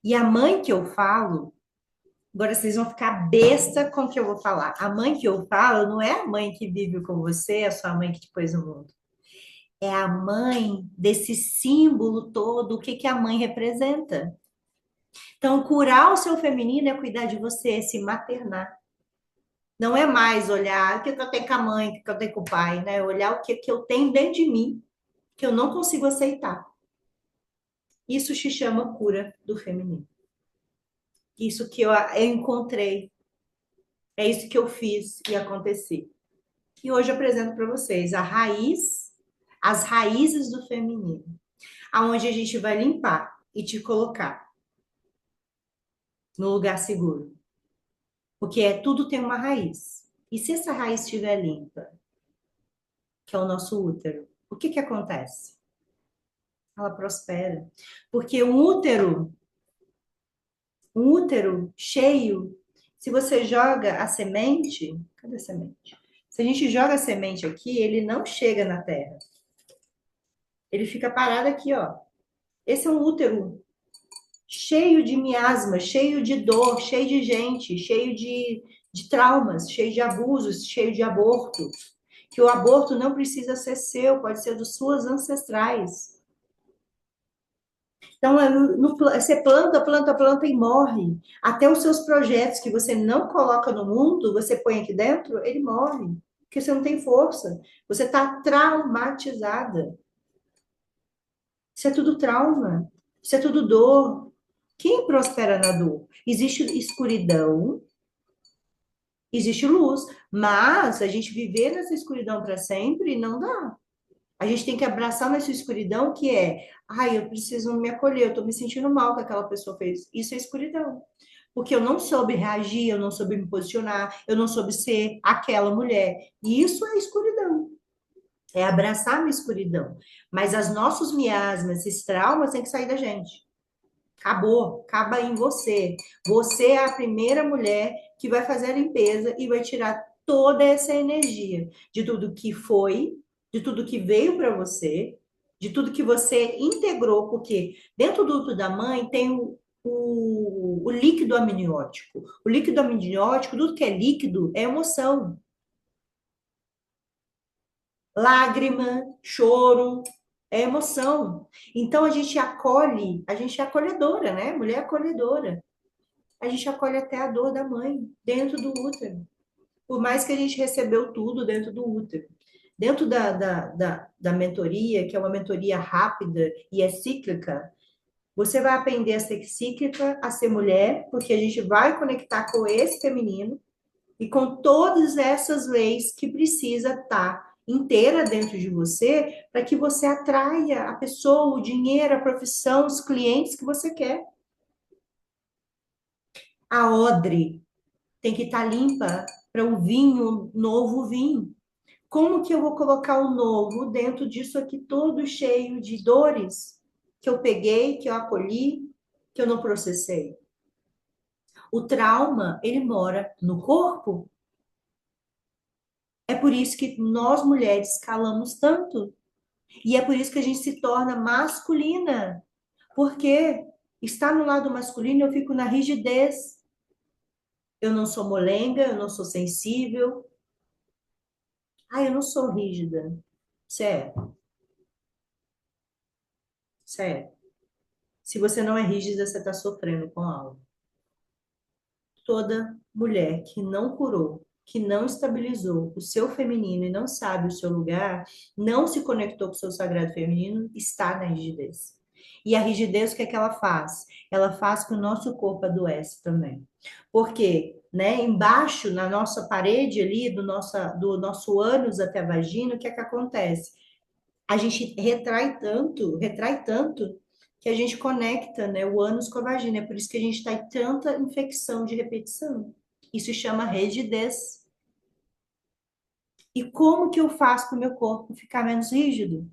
E a mãe que eu falo, agora vocês vão ficar besta com o que eu vou falar. A mãe que eu falo não é a mãe que vive com você, a sua mãe que te pôs no mundo. É a mãe desse símbolo todo, o que que a mãe representa. Então, curar o seu feminino é cuidar de você, se maternar. Não é mais olhar o que que eu tenho com a mãe, o que que eu tenho com o pai, né? Olhar o que que eu tenho dentro de mim, que eu não consigo aceitar. Isso se chama cura do feminino. Isso que eu encontrei, é isso que eu fiz e aconteceu. E hoje eu apresento para vocês as raízes do feminino, aonde a gente vai limpar e te colocar no lugar seguro, porque tudo tem uma raiz. E se essa raiz estiver limpa, que é o nosso útero, o que que acontece? Ela prospera, porque um útero cheio, se você joga a semente, cadê a semente? Se a gente joga a semente aqui, ele não chega na terra. Ele fica parado aqui, ó. Esse é um útero cheio de miasma, cheio de dor, cheio de gente, cheio de traumas, cheio de abusos, cheio de aborto. Que o aborto não precisa ser seu, pode ser dos suas ancestrais. Então, você planta, planta, planta e morre. Até os seus projetos que você não coloca no mundo, você põe aqui dentro, ele morre. Porque você não tem força. Você está traumatizada. Isso é tudo trauma. Isso é tudo dor. Quem prospera na dor? Existe escuridão, existe luz. Mas a gente viver nessa escuridão para sempre não dá. A gente tem que abraçar nessa escuridão que é, ai, eu preciso me acolher, eu tô me sentindo mal que aquela pessoa fez. Isso é escuridão. Porque eu não soube reagir, eu não soube me posicionar, eu não soube ser aquela mulher. E isso é escuridão. É abraçar a minha escuridão. Mas as nossos miasmas, esses traumas têm que sair da gente. Acabou, acaba em você. Você é a primeira mulher que vai fazer a limpeza e vai tirar toda essa energia de tudo que foi, de tudo que veio para você, de tudo que você integrou, porque dentro do útero da mãe tem o líquido amniótico. O líquido amniótico, tudo que é líquido, é emoção. Lágrima, choro, é emoção. Então a gente é acolhedora, né? Mulher acolhedora. A gente acolhe até a dor da mãe dentro do útero. Por mais que a gente recebeu tudo dentro do útero. Dentro da mentoria, que é uma mentoria rápida e é cíclica, você vai aprender a ser cíclica, a ser mulher, porque a gente vai conectar com esse feminino e com todas essas leis que precisa estar inteira dentro de você para que você atraia a pessoa, o dinheiro, a profissão, os clientes que você quer. A odre tem que estar limpa para o vinho novo vir. Como que eu vou colocar o novo dentro disso aqui todo cheio de dores que eu peguei, que eu acolhi, que eu não processei? O trauma, ele mora no corpo. É por isso que nós mulheres calamos tanto. E é por isso que a gente se torna masculina. Porque está no lado masculino, eu fico na rigidez. Eu não sou molenga, eu não sou sensível. Ah, eu não sou rígida. Certo, certo. Se você não é rígida, você está sofrendo com algo. Toda mulher que não curou, que não estabilizou o seu feminino e não sabe o seu lugar, não se conectou com o seu sagrado feminino, está na rigidez. E a rigidez, o que é que ela faz? Ela faz que o nosso corpo adoece também. Porque, né, embaixo, na nossa parede ali, do nosso ânus até a vagina, o que é que acontece? A gente retrai tanto, que a gente conecta, né, o ânus com a vagina. É por isso que a gente está em tanta infecção de repetição. Isso chama rigidez. E como que eu faço para o meu corpo ficar menos rígido?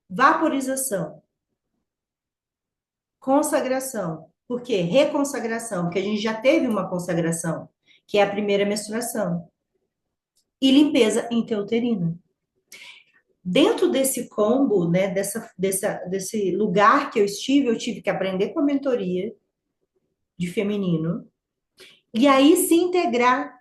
Vaporização, consagração. Por quê? Reconsagração, porque a gente já teve uma consagração, que é a primeira menstruação. E limpeza intrauterina. Dentro desse combo, né, desse lugar que eu tive que aprender com a mentoria de feminino, e aí se integrar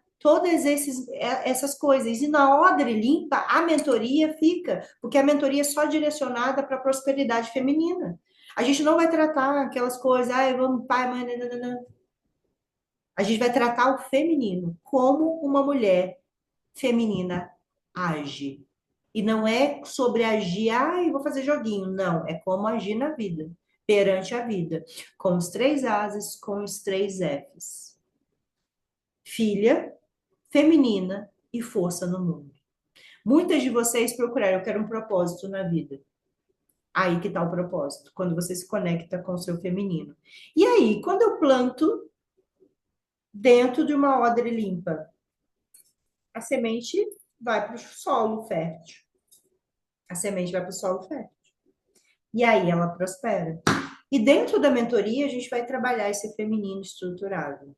essas coisas. E na odre limpa, a mentoria fica, porque a mentoria é só direcionada para a prosperidade feminina. A gente não vai tratar aquelas coisas, ah, vamos, pai, mãe, nananana. A gente vai tratar o feminino, como uma mulher feminina age. E não é sobre agir, ah, eu vou fazer joguinho. Não, é como agir na vida, perante a vida, com os três ases, com os três Fs. Filha, feminina e força no mundo. Muitas de vocês procuraram, eu quero um propósito na vida. Aí que está o propósito, quando você se conecta com o seu feminino. E aí, quando eu planto dentro de uma odre limpa, a semente vai para o solo fértil. A semente vai para o solo fértil. E aí ela prospera. E dentro da mentoria, a gente vai trabalhar esse feminino estruturado.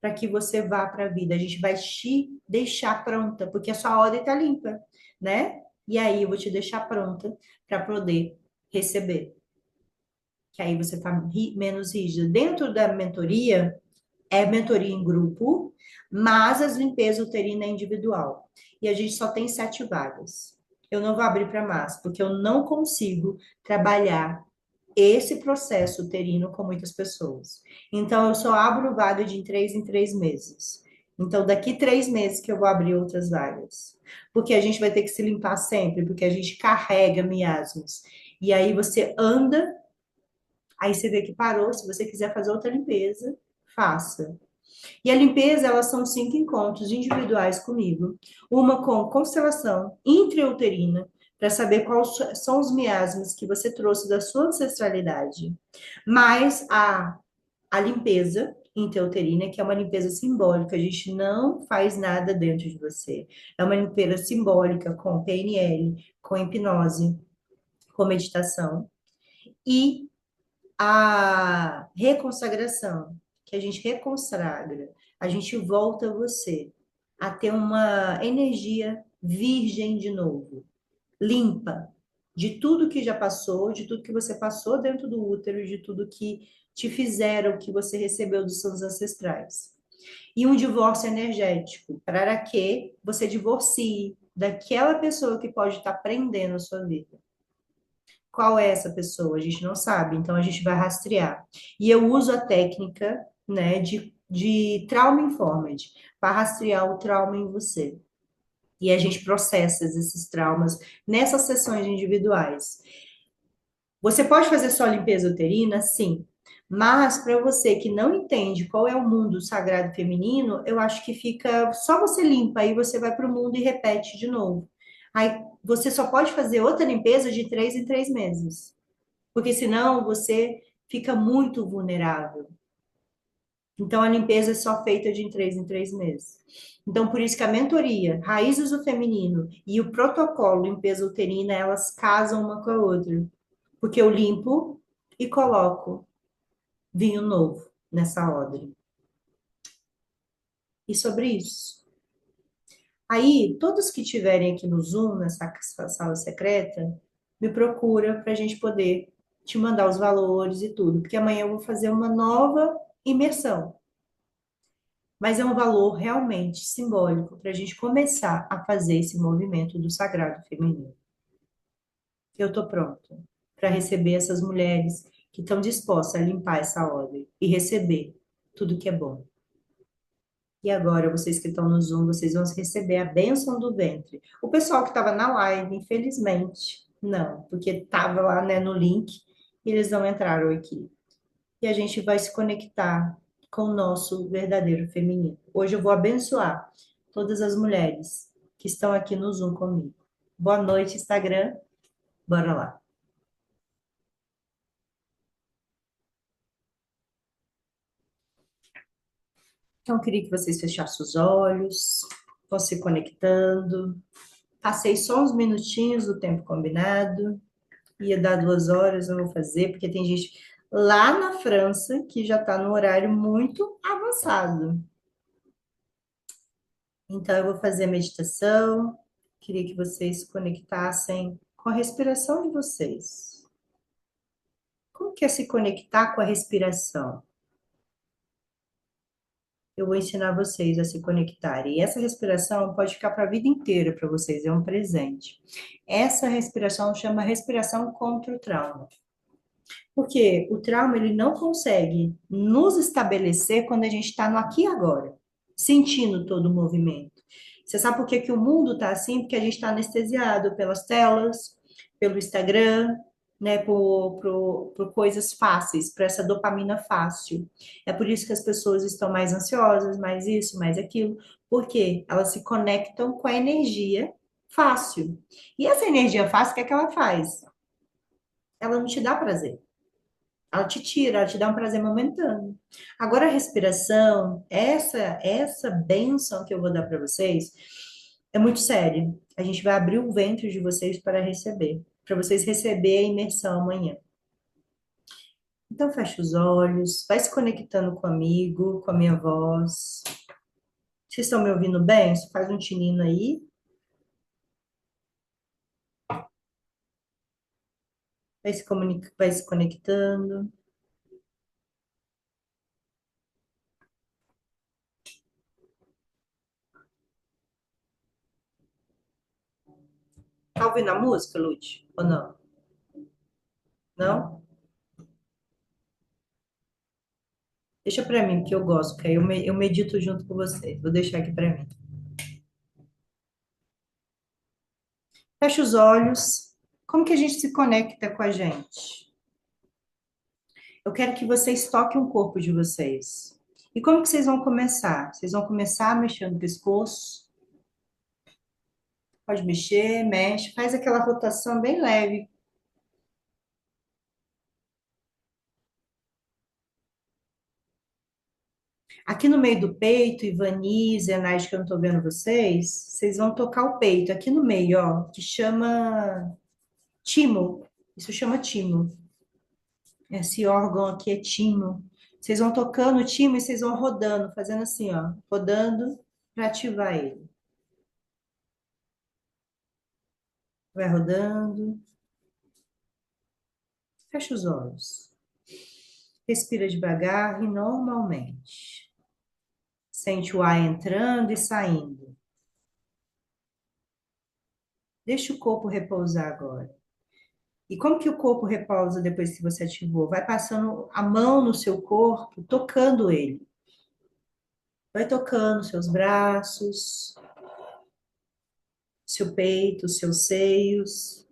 Para que você vá para a vida. A gente vai te deixar pronta, porque a sua ordem está limpa, né? E aí eu vou te deixar pronta para poder receber. Que aí você está menos rígida. Dentro da mentoria, é mentoria em grupo, mas as limpezas uterina é individual. E a gente só tem 7 vagas. Eu não vou abrir para mais, porque eu não consigo trabalhar esse processo uterino com muitas pessoas. Então, eu só abro vaga de em 3 meses. Então, daqui 3 meses que eu vou abrir outras vagas. Porque a gente vai ter que se limpar sempre, porque a gente carrega miasmas. E aí você anda, aí você vê que parou. Se você quiser fazer outra limpeza, faça. E a limpeza, elas são 5 encontros individuais comigo. Uma com constelação intrauterina, para saber quais são os miasmas que você trouxe da sua ancestralidade. Mais a limpeza intrauterina, que é uma limpeza simbólica. A gente não faz nada dentro de você. É uma limpeza simbólica com PNL, com hipnose, com meditação. E a reconsagração, que a gente reconsagra, a gente volta você a ter uma energia virgem de novo, limpa de tudo que já passou, de tudo que você passou dentro do útero, de tudo que te fizeram, que você recebeu dos seus ancestrais. E um divórcio energético, para que você divorcie daquela pessoa que pode estar prendendo a sua vida. Qual é essa pessoa? A gente não sabe, então a gente vai rastrear. E eu uso a técnica, né, de trauma informed para rastrear o trauma em você. E a gente processa esses traumas nessas sessões individuais. Você pode fazer só limpeza uterina? Sim. Mas para você que não entende qual é o mundo sagrado feminino, eu acho que fica só você limpa, aí você vai para o mundo e repete de novo. Aí você só pode fazer outra limpeza de 3 em 3 meses, porque senão você fica muito vulnerável. Então, a limpeza é só feita de 3 em 3 meses. Então, por isso que a mentoria, Raízes do Feminino e o protocolo limpeza uterina, elas casam uma com a outra. Porque eu limpo e coloco vinho novo nessa odre. E sobre isso. Aí, todos que estiverem aqui no Zoom, nessa sala secreta, me procura para a gente poder te mandar os valores e tudo. Porque amanhã eu vou fazer uma nova imersão. Mas é um valor realmente simbólico para a gente começar a fazer esse movimento do sagrado feminino. Eu estou pronta para receber essas mulheres que estão dispostas a limpar essa ordem e receber tudo que é bom. E agora, vocês que estão no Zoom, vocês vão receber a bênção do ventre. O pessoal que estava na live, infelizmente, não, porque estava lá, né, no link e eles não entraram aqui. E a gente vai se conectar com o nosso verdadeiro feminino. Hoje eu vou abençoar todas as mulheres que estão aqui no Zoom comigo. Boa noite, Instagram. Bora lá. Então, eu queria que vocês fechassem os olhos, vão se conectando. Passei só uns minutinhos do tempo combinado. Ia dar 2 horas, eu vou fazer, porque tem gente lá na França que já está no horário muito avançado. Então, eu vou fazer a meditação. Queria que vocês se conectassem com a respiração de vocês. Como que é se conectar com a respiração? Eu vou ensinar vocês a se conectarem. E essa respiração pode ficar para a vida inteira para vocês, é um presente. Essa respiração chama respiração contra o trauma. Porque o trauma ele não consegue nos estabelecer quando a gente está no aqui e agora, sentindo todo o movimento. Você sabe por que que o mundo está assim? Porque a gente está anestesiado pelas telas, pelo Instagram, né, por coisas fáceis, por essa dopamina fácil. É por isso que as pessoas estão mais ansiosas, mais isso, mais aquilo, porque elas se conectam com a energia fácil. E essa energia fácil, o que é que ela faz? Ela não te dá prazer. Ela te tira, ela te dá um prazer momentâneo. Agora, a respiração, essa bênção que eu vou dar para vocês, é muito sério. A gente vai abrir o ventre de vocês para vocês receberem a imersão amanhã. Então, fecha os olhos, vai se conectando comigo, com a minha voz. Vocês estão me ouvindo bem? Você faz um tinino aí, vai se conectando. Tá ouvindo a música, Lute? Ou não? Não? Deixa para mim, que eu gosto, que aí eu medito junto com vocês. Vou deixar aqui para mim. Fecha os olhos. Como que a gente se conecta com a gente? Eu quero que vocês toquem o corpo de vocês. E como que vocês vão começar? Vocês vão começar mexendo o pescoço. Pode mexer, mexe, faz aquela rotação bem leve. Aqui no meio do peito, Ivani, Zenais, que eu não tô vendo vocês, vocês vão tocar o peito, aqui no meio, ó, que chama timo. Isso chama timo. Esse órgão aqui é timo. Vocês vão tocando o timo e vocês vão rodando, fazendo assim, ó, rodando para ativar ele. Vai rodando, fecha os olhos. Respira devagar e normalmente. Sente o ar entrando e saindo. Deixa o corpo repousar agora. E como que o corpo repousa depois que você ativou? Vai passando a mão no seu corpo, tocando ele. Vai tocando seus braços, seu peito, seus seios,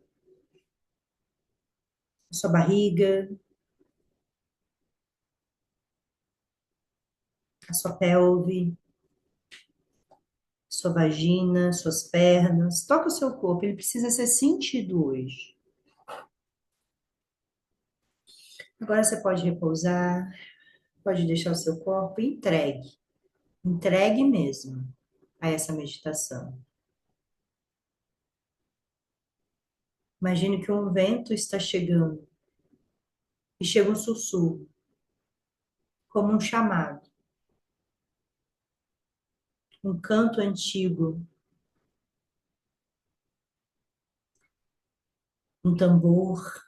sua barriga. a sua pelve, sua vagina, suas pernas. Toca o seu corpo, ele precisa ser sentido hoje. Agora você pode repousar, pode deixar o seu corpo entregue, entregue mesmo a essa meditação. Imagine que um vento está chegando e chega um sussurro, como um chamado, um canto antigo, um tambor,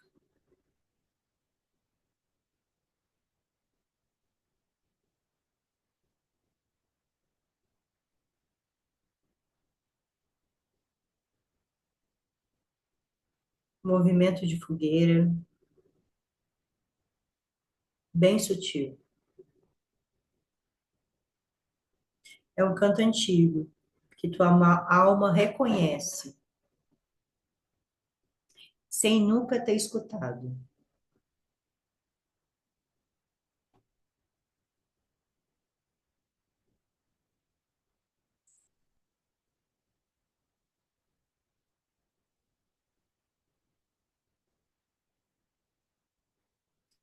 um movimento de fogueira, bem sutil. É um canto antigo que tua alma reconhece, sem nunca ter escutado.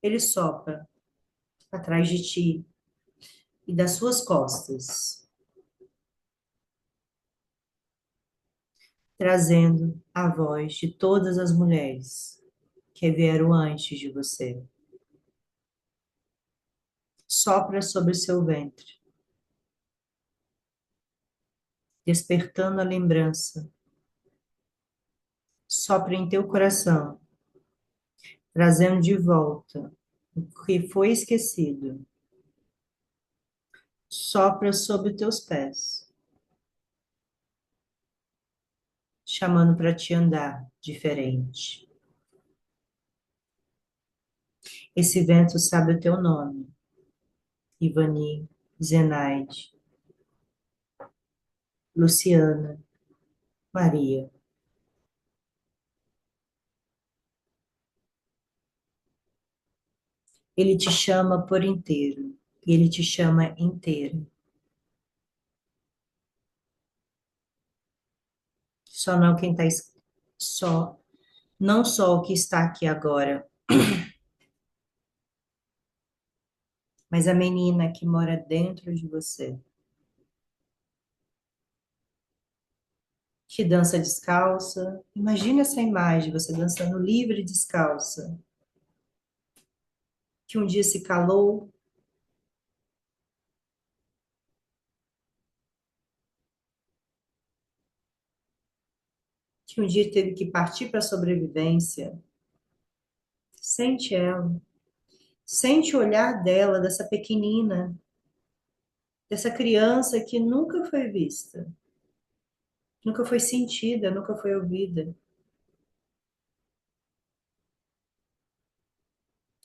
Ele sopra atrás de ti e das suas costas, trazendo a voz de todas as mulheres que vieram antes de você. Sopra sobre o seu ventre, despertando a lembrança. Sopra em teu coração, trazendo de volta o que foi esquecido. Sopra sobre os teus pés, chamando para te andar diferente. Esse vento sabe o teu nome, Ivani, Zenaide, Luciana, Maria. Ele te chama por inteiro, ele te chama inteira. Só não quem está só, não só o que está aqui agora, mas a menina que mora dentro de você, que dança descalça. Imagine essa imagem, você dançando livre e descalça, que um dia se calou, que um dia teve que partir para a sobrevivência. Sente ela, sente o olhar dela, dessa pequenina, dessa criança que nunca foi vista, nunca foi sentida, nunca foi ouvida.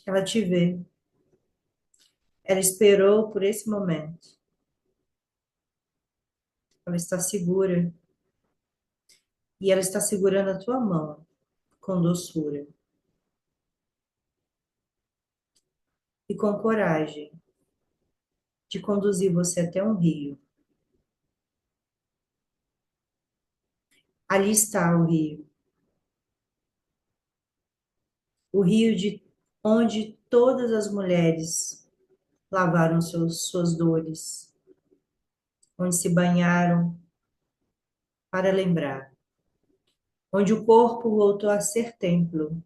Ela te vê, ela esperou por esse momento. Ela está segura e ela está segurando a tua mão com doçura e com coragem de conduzir você até um rio. Ali está o rio de onde todas as mulheres lavaram suas dores, onde se banharam para lembrar, onde o corpo voltou a ser templo,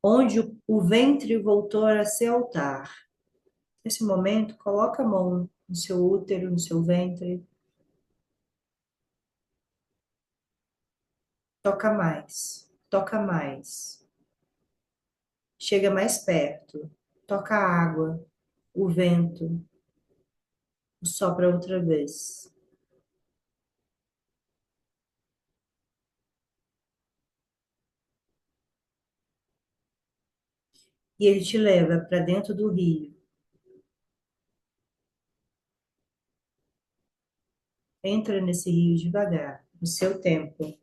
onde o ventre voltou a ser altar. Nesse momento, coloca a mão no seu útero, no seu ventre, toca mais, toca mais, chega mais perto, toca a água, o vento, sopra outra vez. E ele te leva para dentro do rio. Entra nesse rio devagar, no seu tempo.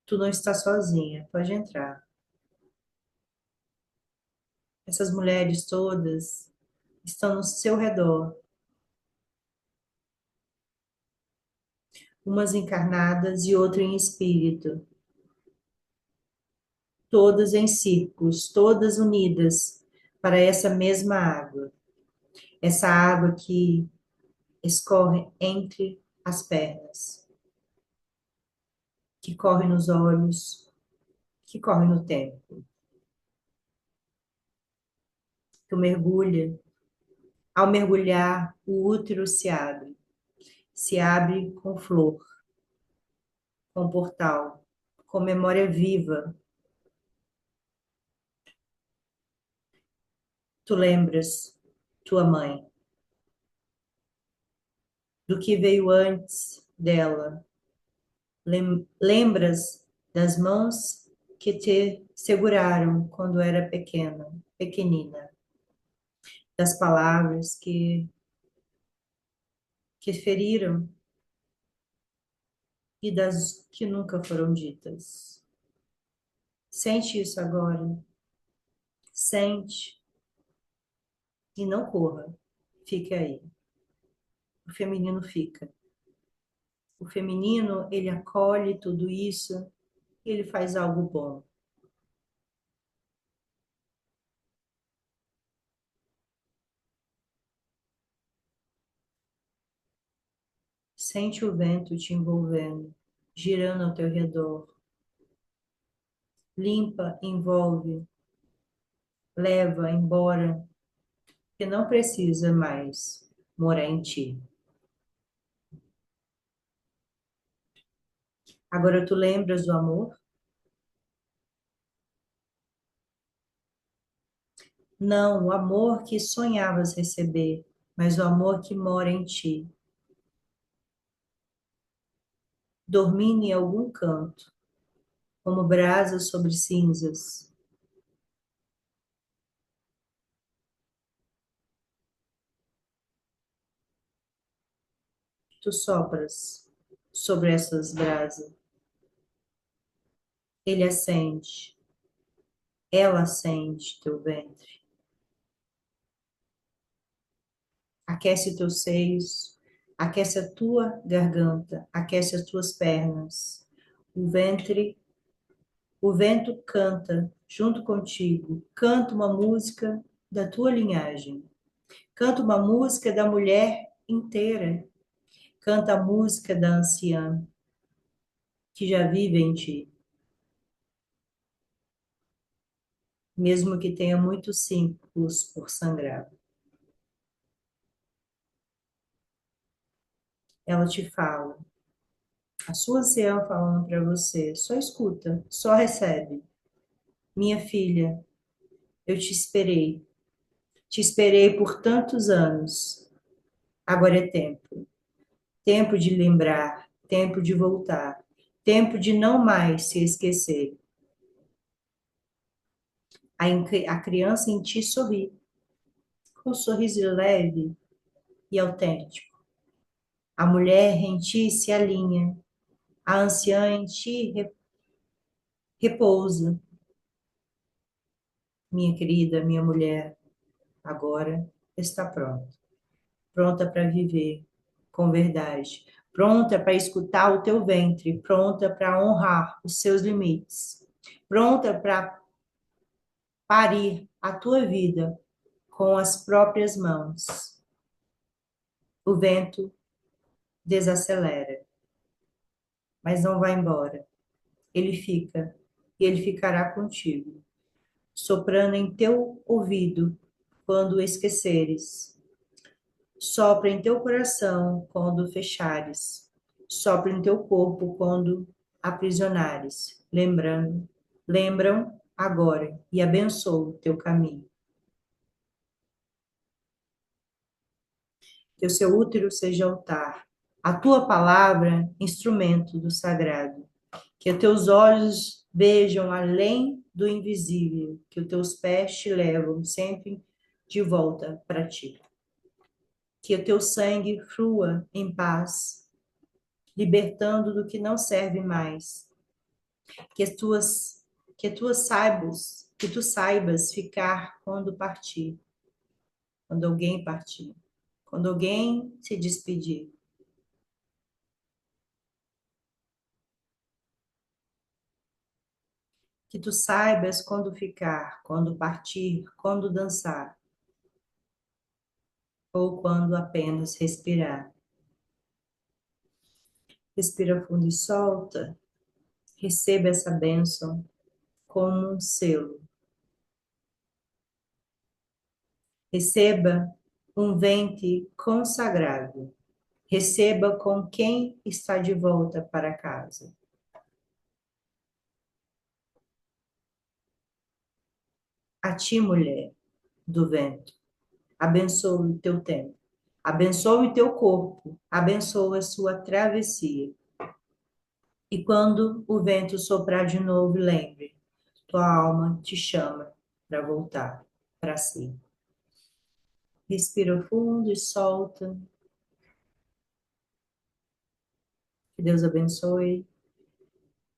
Tu não está sozinha, pode entrar. Essas mulheres todas estão no seu redor, umas encarnadas e outra em espírito, todas em círculos, todas unidas para essa mesma água. Essa água que escorre entre as pernas, que corre nos olhos, que corre no tempo. Tu mergulha, ao mergulhar, o útero se abre com flor, com portal, com memória viva. Tu lembras tua mãe, do que veio antes dela. Lembras das mãos que te seguraram quando era pequena, pequenina, das palavras que feriram e das que nunca foram ditas. Sente isso agora. Sente e não corra. Fique aí. O feminino fica. O feminino, ele acolhe tudo isso, ele faz algo bom. Sente o vento te envolvendo, girando ao teu redor. Limpa, envolve, leva embora, que não precisa mais morar em ti. Agora tu lembras do amor? Não, o amor que sonhavas receber, mas o amor que mora em ti, dormindo em algum canto, como brasas sobre cinzas. Tu sopras sobre essas brasas. Ele acende, ela acende teu ventre. Aquece teus seios, aquece a tua garganta, aquece as tuas pernas. O ventre, o vento canta junto contigo, canta uma música da tua linhagem. Canta uma música da mulher inteira. Canta a música da anciã que já vive em ti, mesmo que tenha muitos ciclos por sangrar. Ela te fala, a sua anciã falando para você, só escuta, só recebe. Minha filha, eu te esperei por tantos anos. Agora é tempo. Tempo de lembrar, tempo de voltar, tempo de não mais se esquecer. A criança em ti sorri, com um sorriso leve e autêntico. A mulher em ti se alinha, a anciã em ti repousa. Minha querida, minha mulher, agora está pronta. Pronta para viver com verdade. Pronta para escutar o teu ventre. Pronta para honrar os seus limites. Pronta para parir a tua vida com as próprias mãos. O vento desacelera, mas não vai embora. Ele fica e ele ficará contigo, soprando em teu ouvido quando esqueceres. Sopra em teu coração quando fechares. Sopra em teu corpo quando aprisionares. Lembram agora e abençoa o teu caminho. Que o seu útero seja altar, a tua palavra, instrumento do sagrado. Que os teus olhos vejam além do invisível, que os teus pés te levam sempre de volta para ti. Que o teu sangue flua em paz, libertando do que não serve mais, Que as tuas, que tu saibas ficar quando partir, quando alguém partir, quando alguém se despedir. Que tu saibas quando ficar, quando partir, quando dançar, ou quando apenas respirar. Respira fundo e solta. Receba essa bênção como um selo. Receba um ventre consagrado. Receba com quem está de volta para casa. A ti, mulher do vento, abençoe o teu tempo. Abençoe o teu corpo. Abençoe a sua travessia. E quando o vento soprar de novo, lembre, tua alma te chama para voltar para si. Respira fundo e solta. Que Deus abençoe.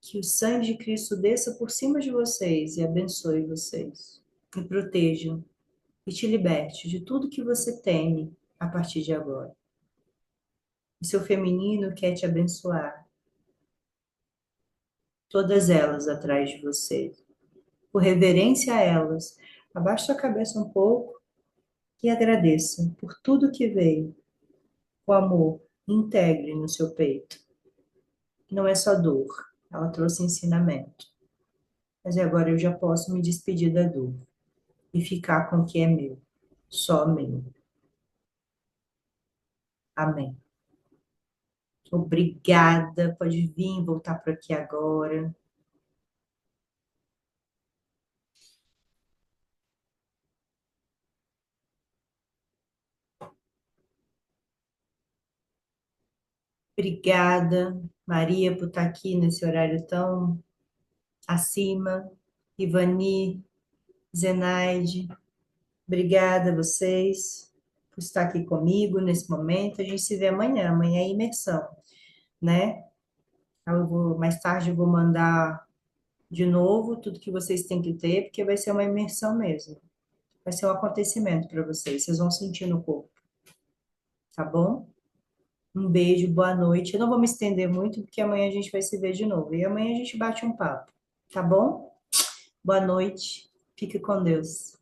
Que o sangue de Cristo desça por cima de vocês e abençoe vocês. E proteja e te liberte de tudo que você teme a partir de agora. O seu feminino quer te abençoar. Todas elas atrás de você. Por reverência a elas, abaixe a cabeça um pouco e agradeça por tudo que veio. O amor integre no seu peito. Não é só dor, ela trouxe ensinamento. Mas agora eu já posso me despedir da dor e ficar com o que é meu, só meu. Amém. Obrigada, pode vir, voltar por aqui agora. Obrigada, Maria, por estar aqui nesse horário tão acima. Ivani, Zenaide, obrigada a vocês por estar aqui comigo nesse momento. A gente se vê amanhã. Amanhã é imersão, né? Mais tarde eu vou mandar de novo tudo que vocês têm que ter, porque vai ser uma imersão mesmo. Vai ser um acontecimento para vocês. Vocês vão sentir no corpo, tá bom? Um beijo, boa noite. Eu não vou me estender muito, porque amanhã a gente vai se ver de novo. E amanhã a gente bate um papo, tá bom? Boa noite. Fique com Deus.